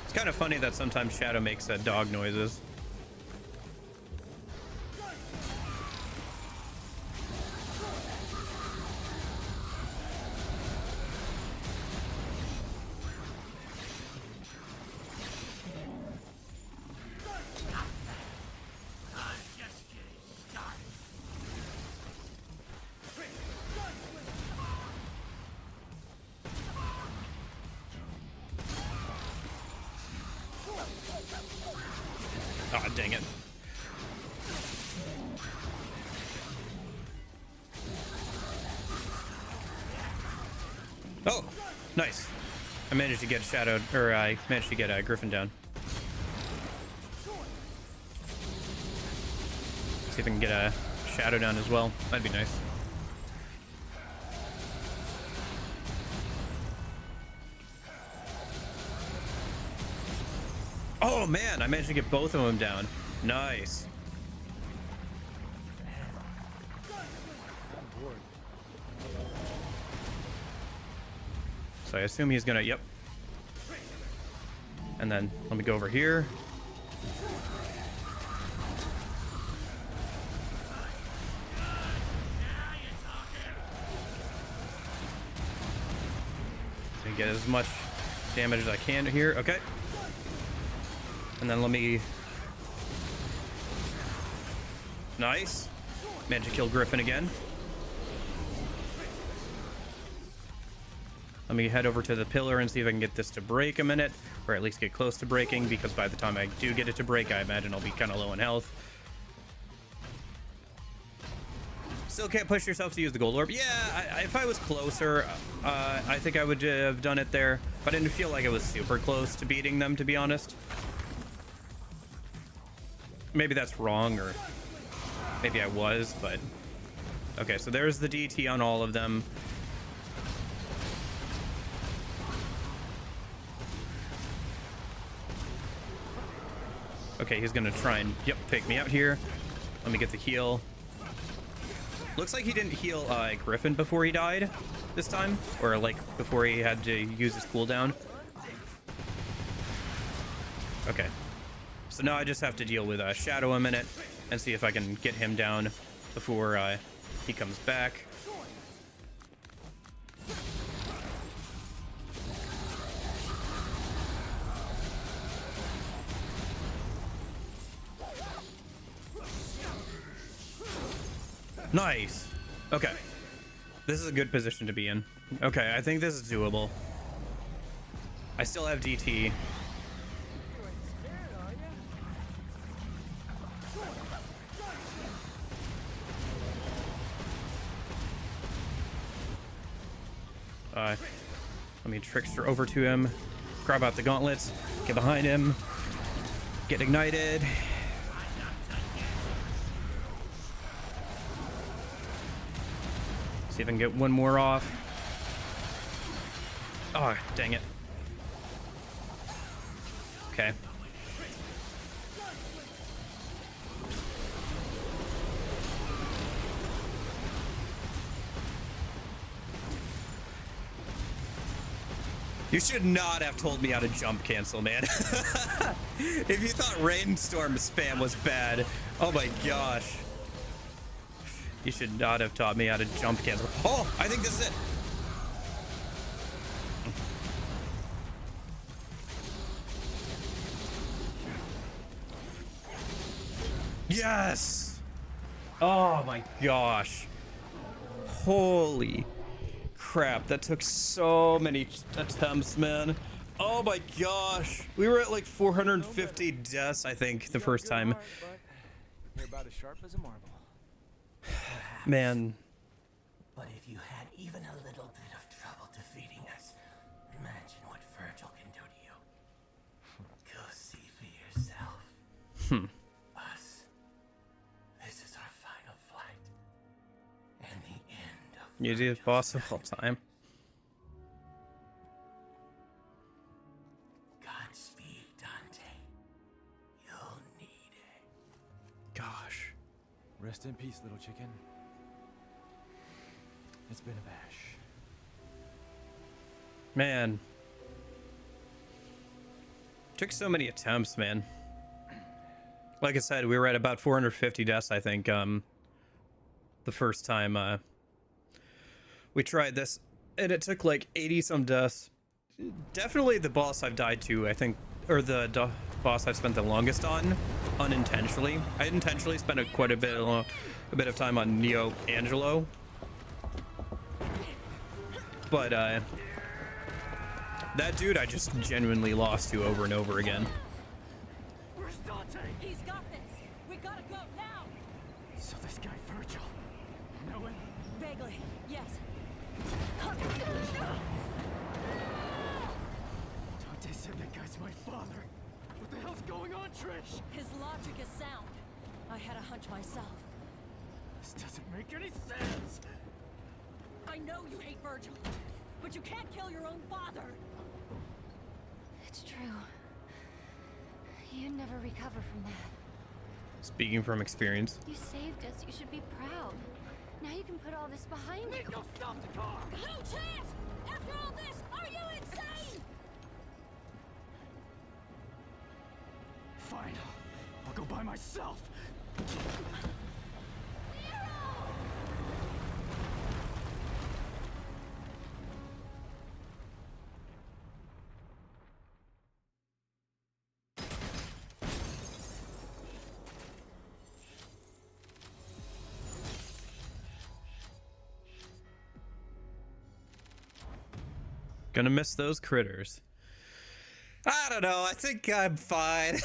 It's kind of funny that sometimes Shadow makes dog noises. I'm just getting started. Ah, dang it. Oh, nice. I managed to get Shadowed, or I managed to get Griffin down. See if I can get a Shadow down as well. That'd be nice. Oh man, I managed to get both of them down. Nice. So I assume he's gonna, yep. And then let me go over here. So get as much damage as I can here. Okay. And then let me... Nice. Managed to kill Griffin again. Let me head over to the pillar and see if I can get this to break a minute, or at least get close to breaking, because by the time I do get it to break, I imagine I'll be kind of low in health. Still can't push yourself to use the gold orb. Yeah, if I was closer, I think I would have done it there, but I didn't feel like it was super close to beating them, to be honest. Maybe that's wrong, or maybe I was, but... Okay, so there's the DT on all of them. Okay, he's gonna try and, yep, take me out here. Let me get the heal. Looks like he didn't heal Griffin before he died this time, or like before he had to use his cooldown. Okay. So now I just have to deal with Shadow a minute and see if I can get him down before he comes back. Nice. Okay. This is a good position to be in. Okay, I think this is doable. I still have DT. Let me trickster over to him, grab out the gauntlets, get behind him, get ignited. See if I can get one more off. Oh, dang it. Okay. You should not have told me how to jump cancel, man. If you thought rainstorm spam was bad, oh my gosh. You should not have taught me how to jump cancel. Oh, I think this is it. Yes! Oh my gosh. Holy crap, that took so many attempts, man. Oh my gosh. We were at like 450 deaths, I think, the first time. You're about as sharp as a marble. Man. But if you had even a little bit of trouble defeating us, imagine what Vergil can do to you. Go see for yourself. Us. This is our final fight. And the end of Easiest boss of all time. Godspeed, Dante. You'll need it. Gosh. Rest in peace, little chicken. It's been a bash. Man. Took so many attempts, man. Like I said, we were at about 450 deaths, I think, the first time we tried this. And it took like 80 some deaths. Definitely the boss I've died to, I think, or the boss I've spent the longest on, unintentionally. I intentionally spent quite a bit of time on Neo Angelo. But that dude I just genuinely lost to over and over again. Where's Dante? He's got this. We gotta go now. So this guy Vergil. Know him? Vaguely, yes. Dante said that guy's my father. What the hell's going on, Trish? His logic is sound. I had a hunch myself. This doesn't make any sense. I know you hate Vergil, but you can't kill your own father. It's true. You'd never recover from that. Speaking from experience. You saved us. You should be proud. Now you can put all this behind you. Go stop the car! No chance! After all this, are you insane? Fine. I'll go by myself. Gonna miss those critters. I don't know. I think I'm fine.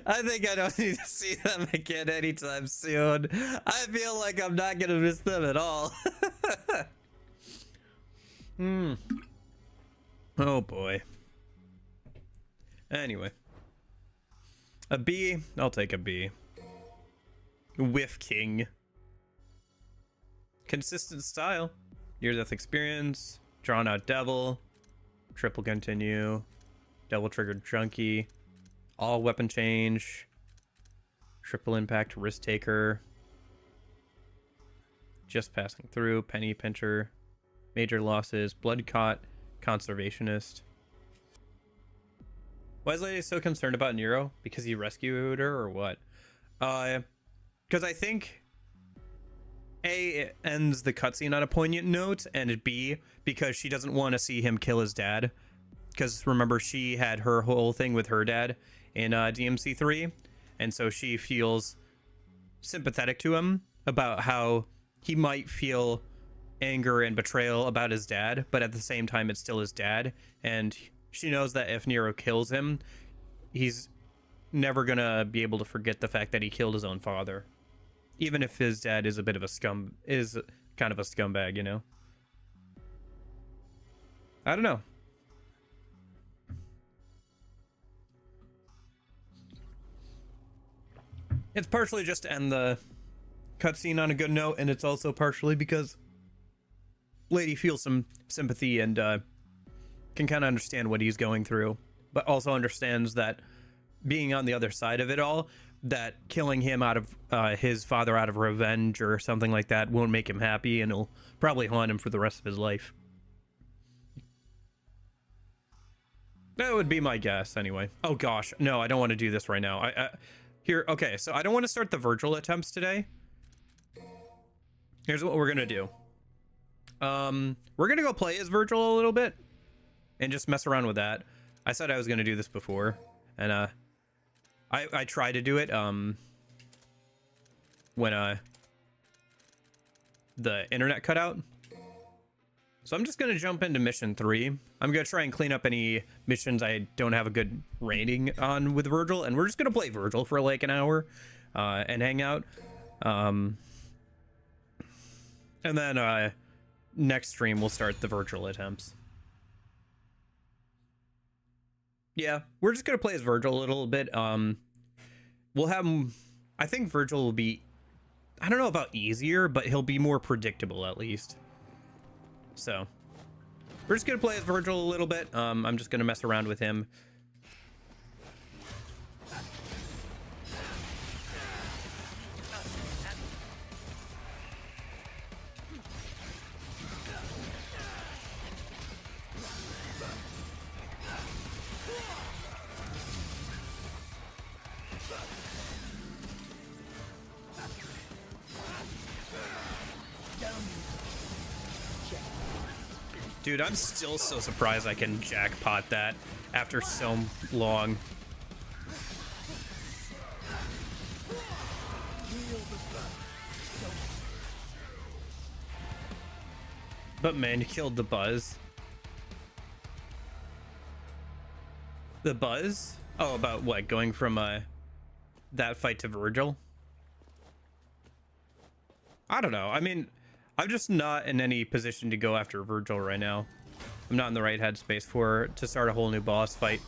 I think I don't need to see them again anytime soon. I feel like I'm not gonna miss them at all. Oh boy. Anyway. A B. I'll take a B. Whiff King. Consistent style. Near-death experience. Drawn out devil. Triple continue. Double triggered junkie. All weapon change. Triple impact risk taker. Just passing through. Penny pincher. Major losses. Blood caught. Conservationist. Why is Lady so concerned about Nero? Because he rescued her or what? Because I think A, it ends the cutscene on a poignant note, and B, because she doesn't want to see him kill his dad. Because remember, she had her whole thing with her dad in DMC 3, and so she feels sympathetic to him about how he might feel anger and betrayal about his dad, but at the same time it's still his dad, and she knows that if Nero kills him, he's never gonna be able to forget the fact that he killed his own father, even if his dad is a bit of a kind of a scumbag, you know. I don't know. It's partially just to end the cutscene on a good note, and it's also partially because Lady feels some sympathy and can kind of understand what he's going through, but also understands that being on the other side of it all, that killing him out of his father out of revenge or something like that won't make him happy, and it'll probably haunt him for the rest of his life. That would be my guess, anyway. Oh gosh, no, I don't want to do this right now. Okay, so I don't want to start the Vergil attempts today. Here's what we're gonna do. We're gonna go play as Vergil a little bit and just mess around with that. I said I was gonna do this before, and I tried to do it when the internet cut out. So I'm just gonna jump into mission 3. I'm gonna try and clean up any missions I don't have a good rating on with Vergil, and we're just gonna play Vergil for like an hour and hang out. And then next stream we'll start the Vergil attempts. Yeah, we're just gonna play as Vergil a little bit. We'll have, I think Vergil will be, I don't know about easier, but he'll be more predictable at least. So we're just gonna play as Vergil a little bit. I'm just gonna mess around with him. Dude, I'm still so surprised I can jackpot that after so long. But man, you killed the buzz. The buzz? Oh, about what? Going from that fight to Vergil? I don't know. I mean, I'm just not in any position to go after Vergil right now. I'm not in the right headspace to start a whole new boss fight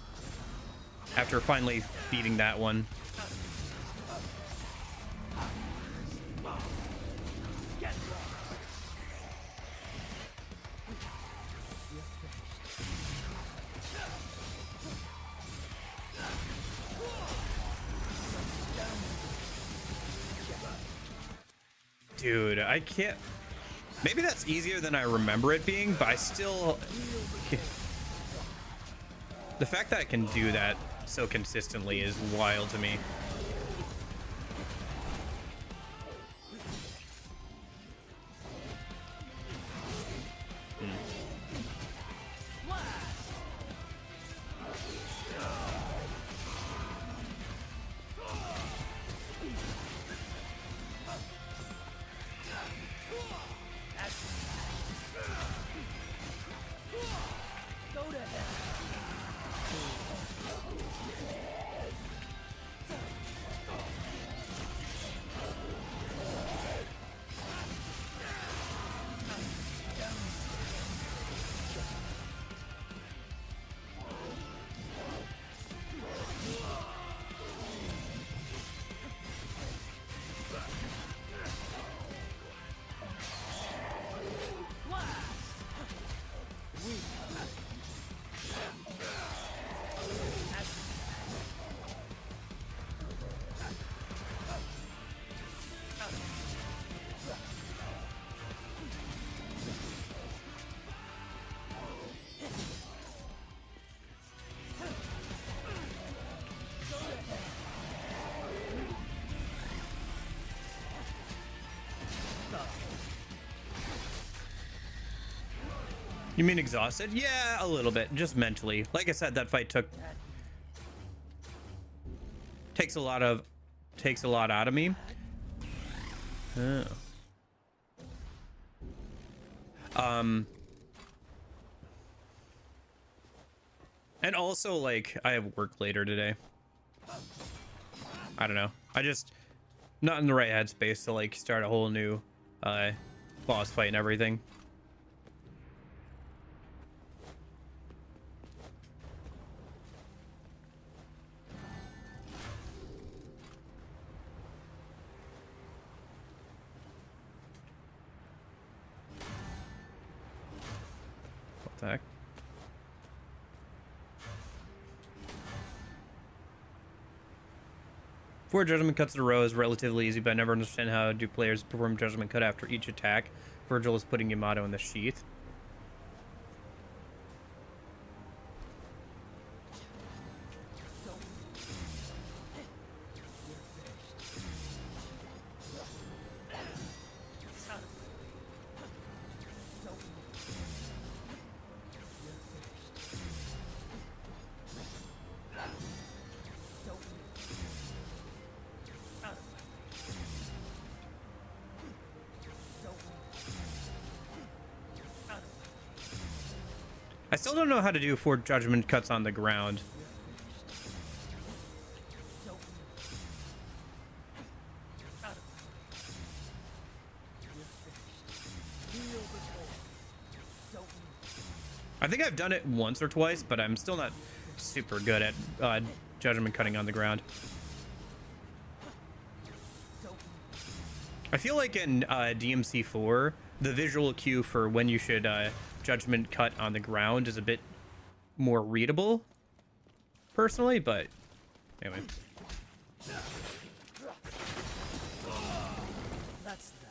after finally beating that one. Dude, I can't. Maybe that's easier than I remember it being, but I still... The fact that I can do that so consistently is wild to me. You mean exhausted? Yeah, a little bit, just mentally. Like I said, that fight takes a lot out of me. Oh. And also, like, I have work later today. I don't know. I just not in the right headspace to like start a whole new boss fight and everything. What the heck? Four judgment cuts in a row is relatively easy, but I never understand how do players perform judgment cut after each attack. Vergil is putting Yamato in the sheath. I still don't know how to do 4 judgment cuts on the ground. I think I've done it once or twice, but I'm still not super good at judgment cutting on the ground. I feel like in DMC 4, the visual cue for when you should judgment cut on the ground is a bit more readable, personally, but anyway. That's that.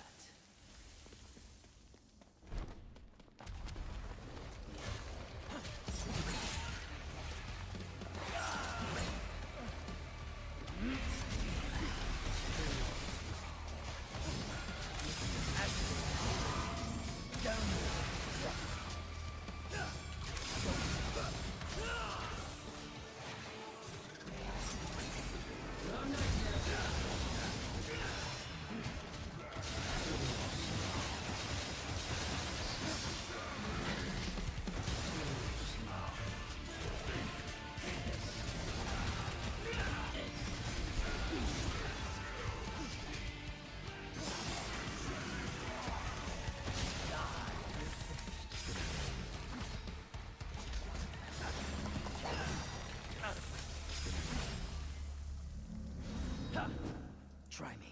Try me.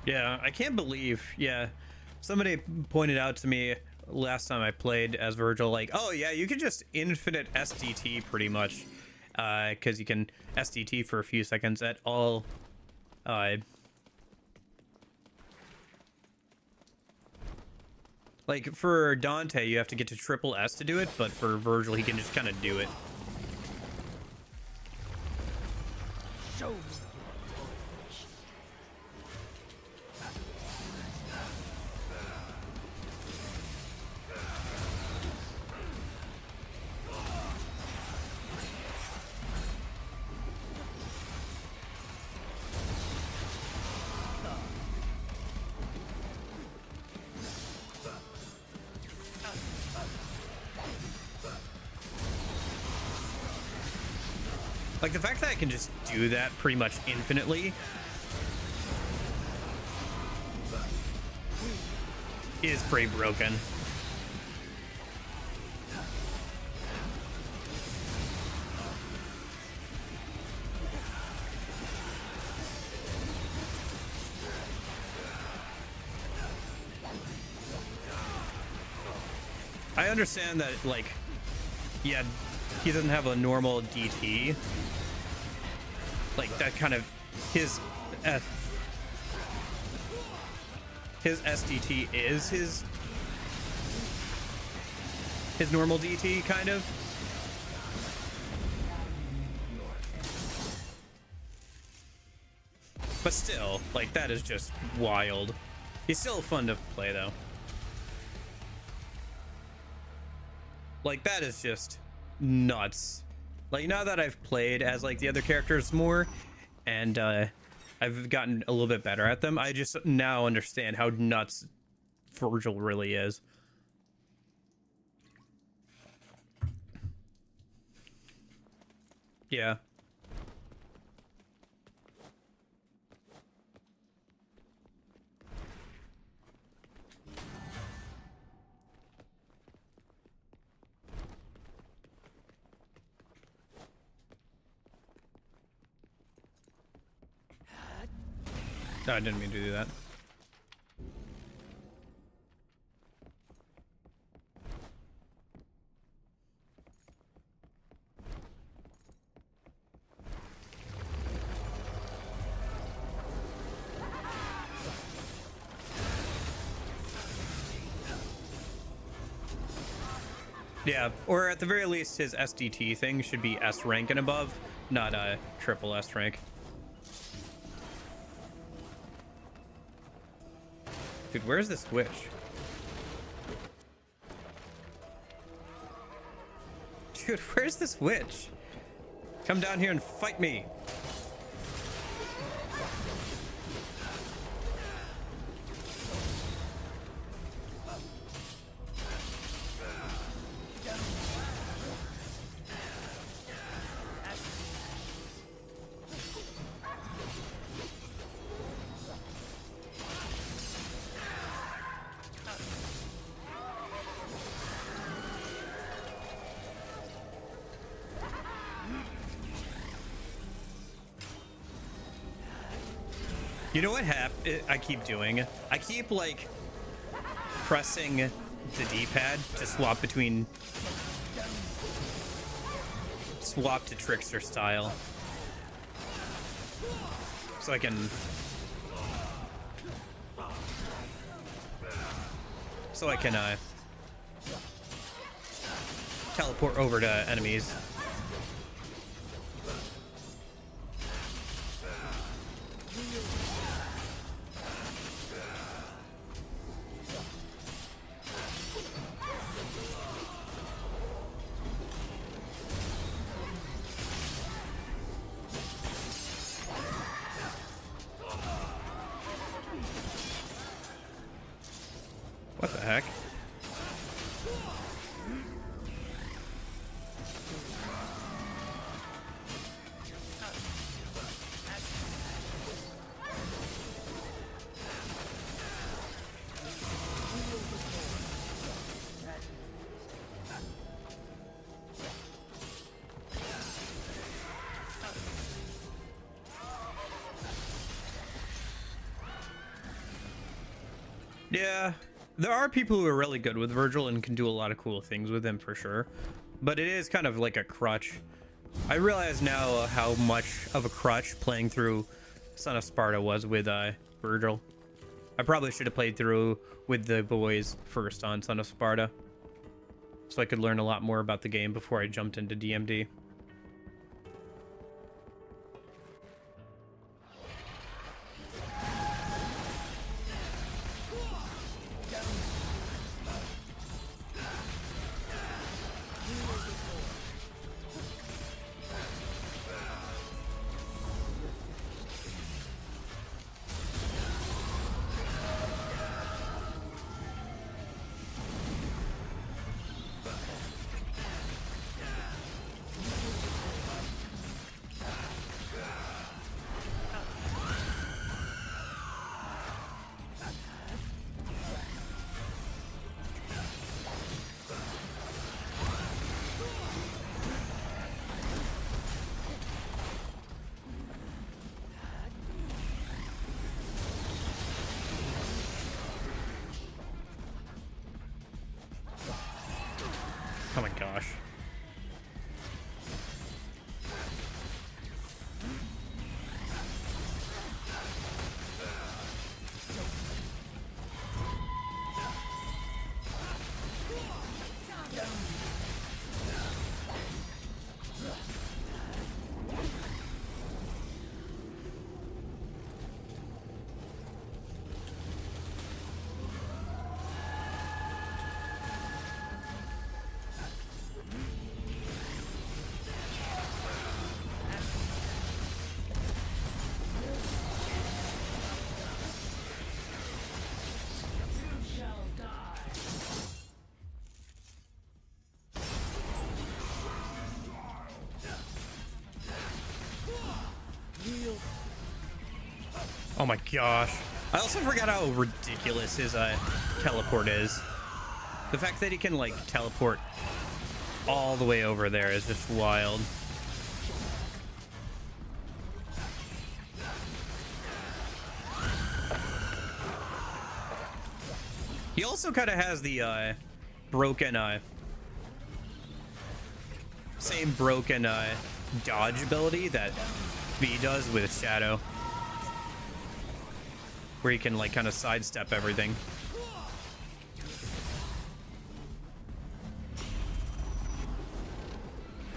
Yeah, I can't believe, yeah. Somebody pointed out to me last time I played as Vergil, like, oh yeah, you can just infinite SDT pretty much. Because you can SDT for a few seconds at all. Like, for Dante, you have to get to triple S to do it, but for Vergil, he can just kind of do it. Show me. Like, the fact that I can just do that pretty much infinitely is pretty broken. I understand that, like, yeah, he doesn't have a normal DT. Like, that kind of, his SDT is his normal DT, kind of. But still, like, that is just wild. He's still fun to play, though. Like, that is just nuts. Like, now that I've played as, like, the other characters more, and I've gotten a little bit better at them, I just now understand how nuts Vergil really is. Yeah. Oh, I didn't mean to do that. Yeah, or at the very least, his SDT thing should be S rank and above, not a triple S rank. Dude, where's the switch? Dude, where's the switch? Come down here and fight me. You know what I keep doing? I keep like pressing the D-pad to swap to trickster style. So I can teleport over to enemies. What the heck? Yeah. There are people who are really good with Vergil and can do a lot of cool things with him for sure, but it is kind of like a crutch. I realize now how much of a crutch playing through Son of Sparta was with Vergil. I probably should have played through with the boys first on Son of Sparta, so I could learn a lot more about the game before I jumped into DMD. Oh my gosh. Oh my gosh. I also forgot how ridiculous his teleport is. The fact that he can like teleport all the way over there is just wild. also kind of has the broken same broken dodge ability that V does with Shadow, where he can like kind of sidestep everything.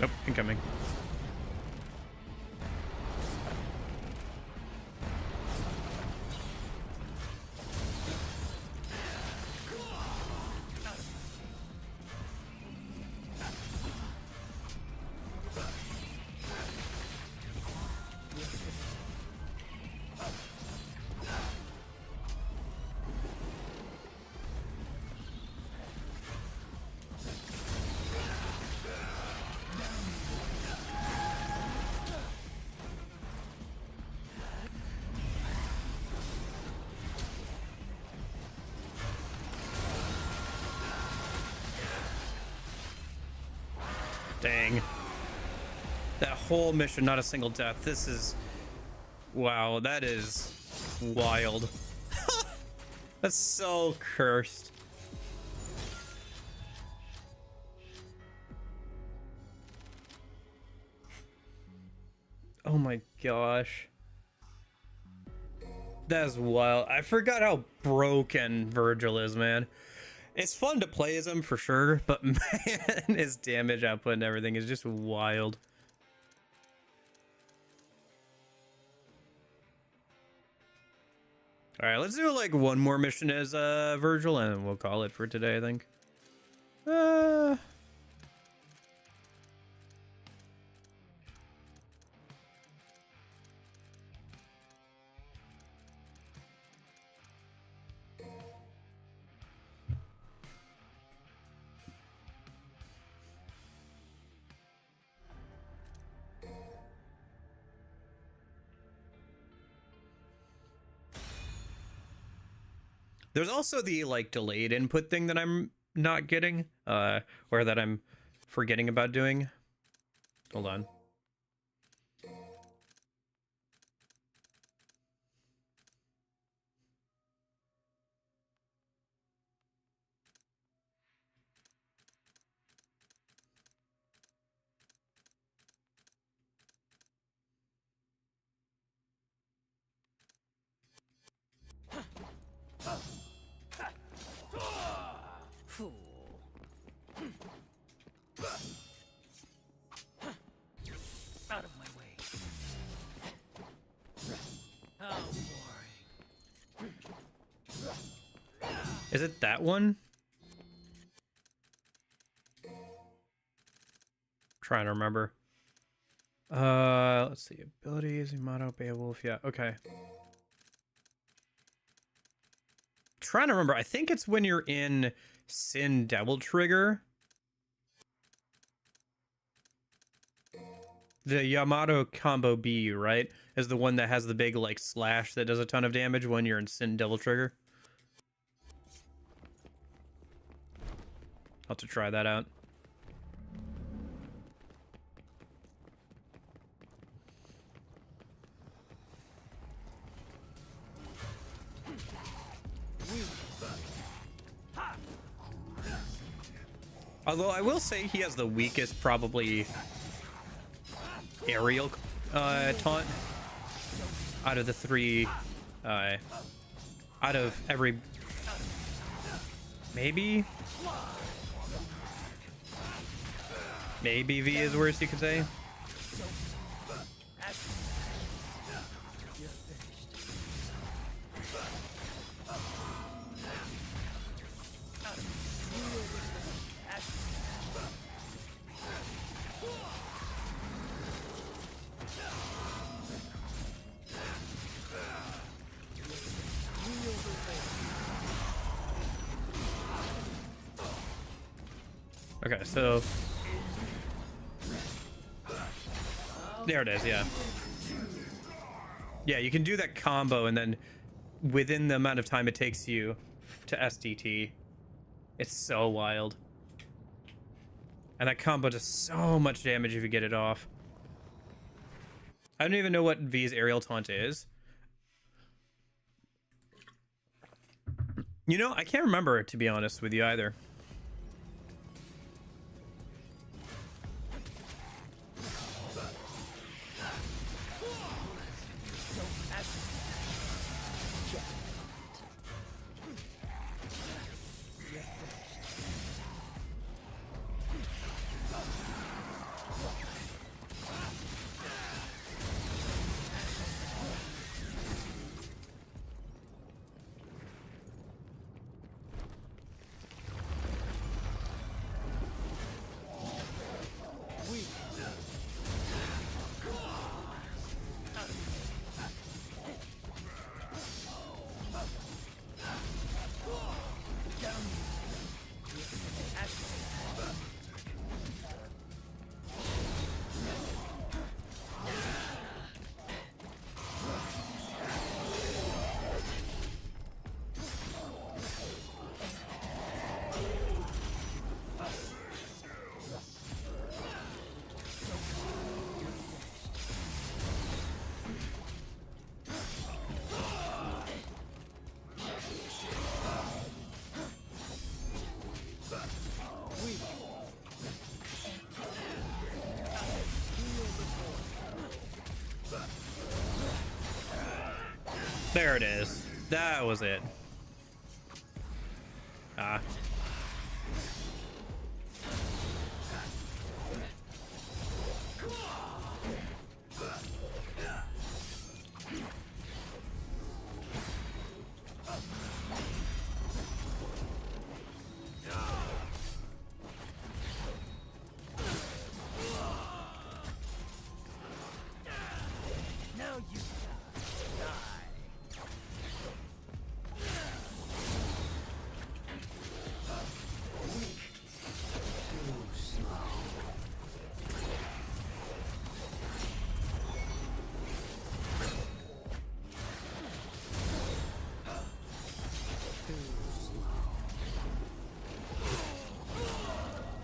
Oh, incoming. Dang. That whole mission, not a single death. This is... Wow, that is wild. That's so cursed. Oh my gosh. That's wild. I forgot how broken Vergil is, man. It's fun to play as him for sure, but man, his damage output and everything is just wild. All right, let's do like one more mission as Vergil, and we'll call it for today, I think. There's also the like delayed input thing that I'm not getting, or that I'm forgetting about doing. Hold on. Fool. Out of my way. How boring. Is it that one? Trying to remember. Let's see. Abilities, Yamato, Beowulf. Yeah, okay. Trying to remember. I think it's when you're in Sin Devil Trigger. The Yamato combo B, right? Is the one that has the big like slash that does a ton of damage when you're in Sin Devil Trigger. I'll have to try that out. Although I will say he has the weakest, probably, aerial taunt out of the three, out of every, maybe V is worse, you could say. Okay, so there it is, yeah. Yeah, you can do that combo and then within the amount of time it takes you to SDT. It's so wild. And that combo does so much damage if you get it off. I don't even know what V's aerial taunt is. You know, I can't remember it, to be honest with you, either. There it is. That was it. Ah. Now you die.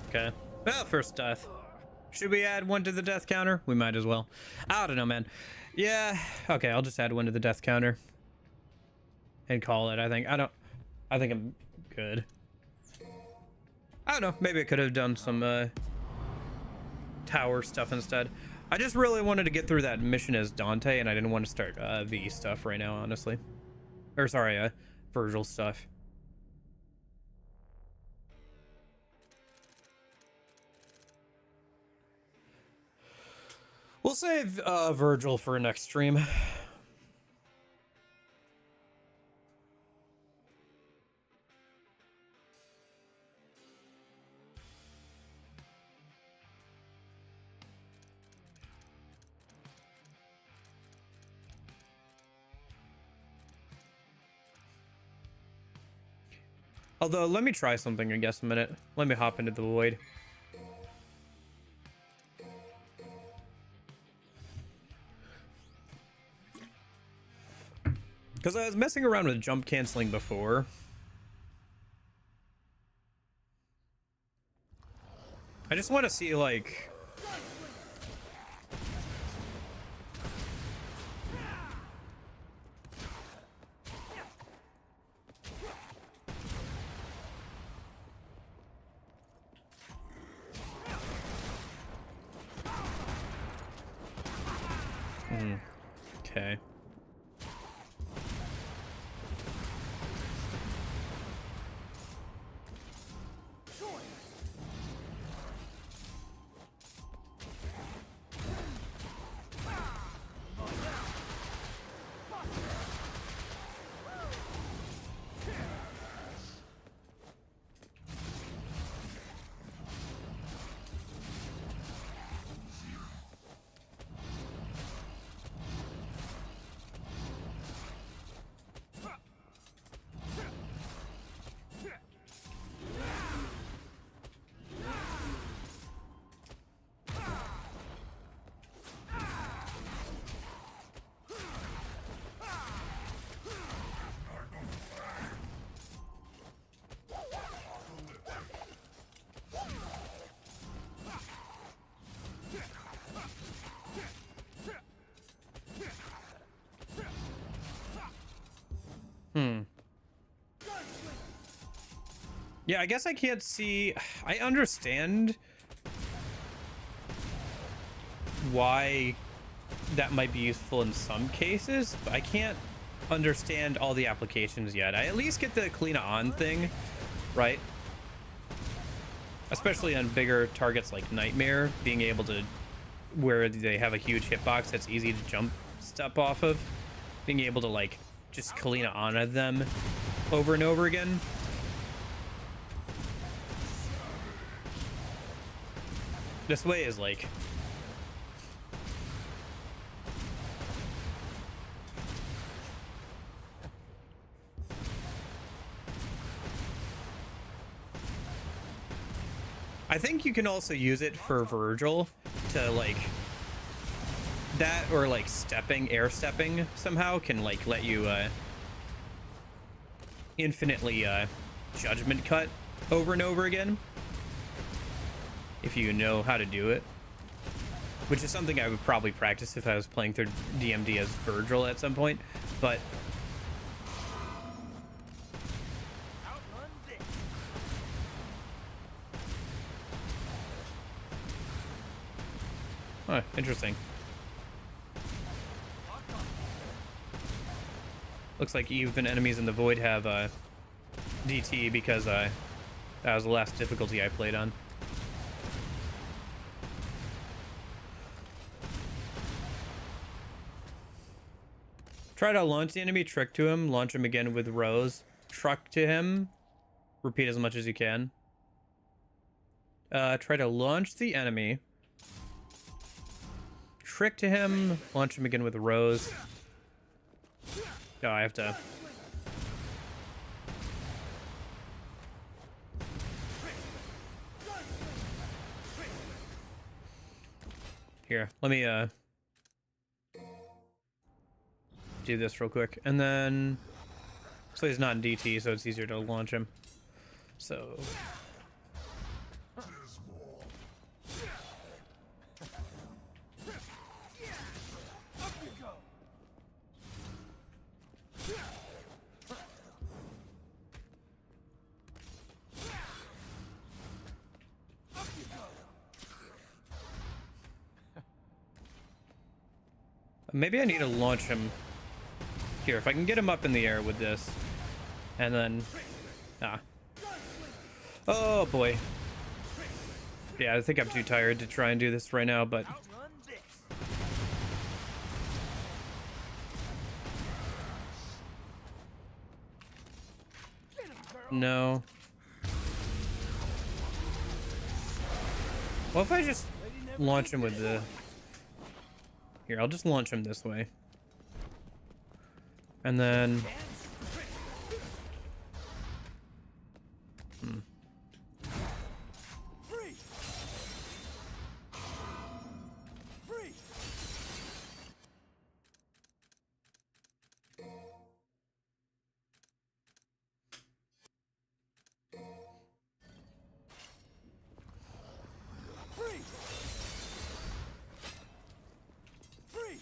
Okay. Well, first death. Should we add one to the death counter? We might as well. I don't know, man. Yeah. Okay, I'll just add one to the death counter. And call it, I think. I think I'm good. I don't know. Maybe I could have done some tower stuff instead. I just really wanted to get through that mission as Dante, and I didn't want to start V stuff right now, honestly. Or sorry, Vergil stuff. We'll save Vergil for next stream. Although, let me try something, I guess, a minute. Let me hop into the void. Because I was messing around with jump canceling before. I just want to see, like... Okay. Yeah, I guess I can't see. I understand why that might be useful in some cases, but I can't understand all the applications yet. I at least get the clean on thing, right? Especially on bigger targets like Nightmare, being able to, where they have a huge hitbox that's easy to jump step off of, being able to like just Kalina on them over and over again. This way is like, I think you can also use it for Vergil to like that, or like stepping, air stepping somehow can like let you infinitely judgment cut over and over again if you know how to do it, which is something I would probably practice if I was playing through DMD as Vergil at some point. But Outrun this. huh, interesting. Looks like even enemies in the void have DT because that was the last difficulty I played on. Try to launch the enemy, trick to him, launch him again with Rose, truck to him, repeat as much as you can. Try to launch the enemy, trick to him, launch him again with Rose. Oh, I have to. Here, let me do this real quick, and then so he's not in DT, so it's easier to launch him. So maybe I need to launch him here. If I can get him up in the air with this, and then oh boy, yeah, I think I'm too tired to try and do this right now, but Outrun this. Get him, girl. no. Well, if I just launch him with the here, I'll just launch him this way, and then Free. Free. Free.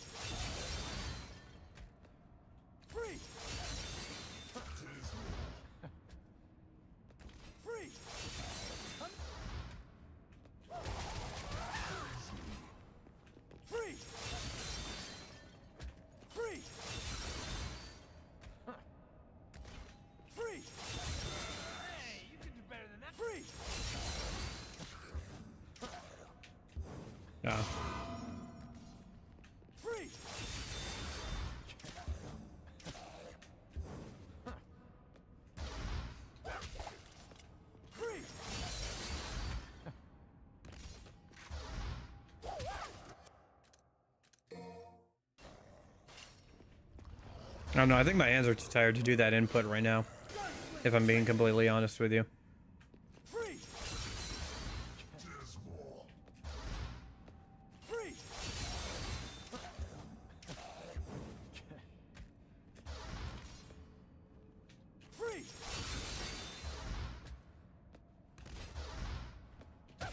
Free. Free. Free. Free. Free. Free. Hey, you can do better than that. Free. Free. Free. I don't know. I think my hands are too tired to do that input right now, if I'm being completely honest with you. Free. Free. Free.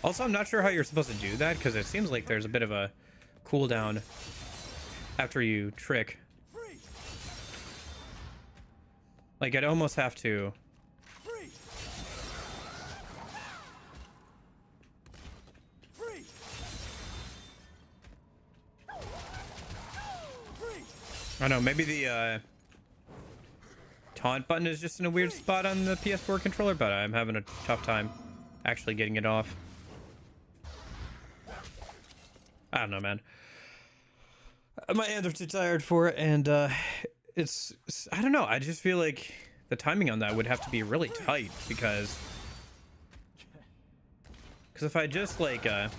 Also, I'm not sure how you're supposed to do that, because it seems like there's a bit of a cooldown after you trick. Free. Like, I'd almost have to Free. I don't know, maybe the taunt button is just in a weird spot on the PS4 controller, but I'm having a tough time actually getting it off. I don't know, man. My hands are too tired for it, and it's I don't know. I just feel like the timing on that would have to be really tight because if I just like Come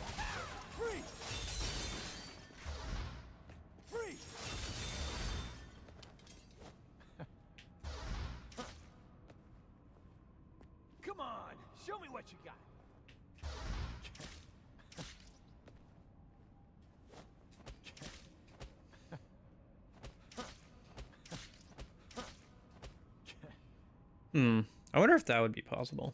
on, show me what you got. I wonder if that would be possible.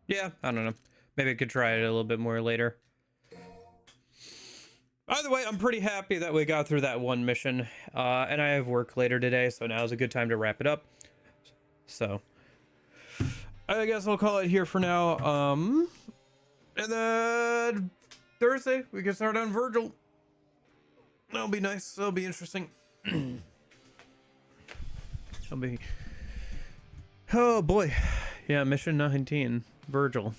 Yeah, I don't know. Maybe I could try it a little bit more later. Either way, I'm pretty happy that we got through that one mission. And I have work later today, so now is a good time to wrap it up. So, I guess I'll call it here for now. And then Thursday, we can start on Vergil. That'll be nice. That'll be interesting. That'll be... Oh, boy. Yeah, mission 19. Vergil.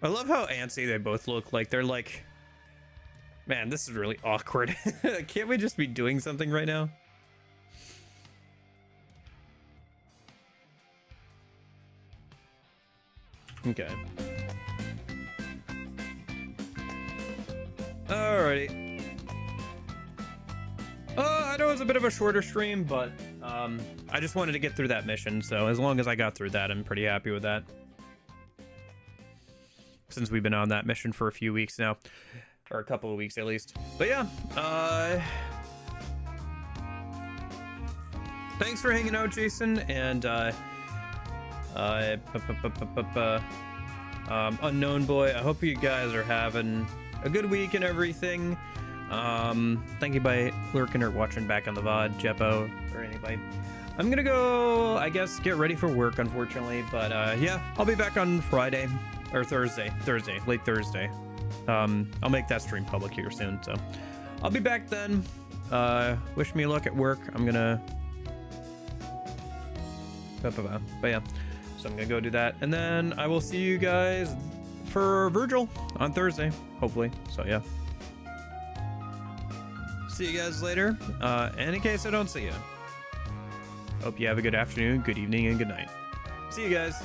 I love how antsy they both look. Like, they're like, man, this is really awkward. Can't we just be doing something right now? Okay. Alrighty. I know it was a bit of a shorter stream, but I just wanted to get through that mission. So as long as I got through that, I'm pretty happy with that. Since we've been on that mission for a few weeks now, or a couple of weeks at least. But yeah, thanks for hanging out, Jason, and Unknown Boy. I hope you guys are having a good week and everything. Thank you by lurking or watching back on the VOD, Jeppo, or anybody. I'm gonna go, I guess, get ready for work, unfortunately, but yeah, I'll be back on Friday. Or Thursday, late Thursday. I'll make that stream public here soon, so I'll be back then. Wish me luck at work. I'm gonna, but yeah, so I'm gonna go do that, and then I will see you guys for Vergil on Thursday, hopefully. So yeah, see you guys later. And in case I don't see you, hope you have a good afternoon, good evening, and good night. See you guys.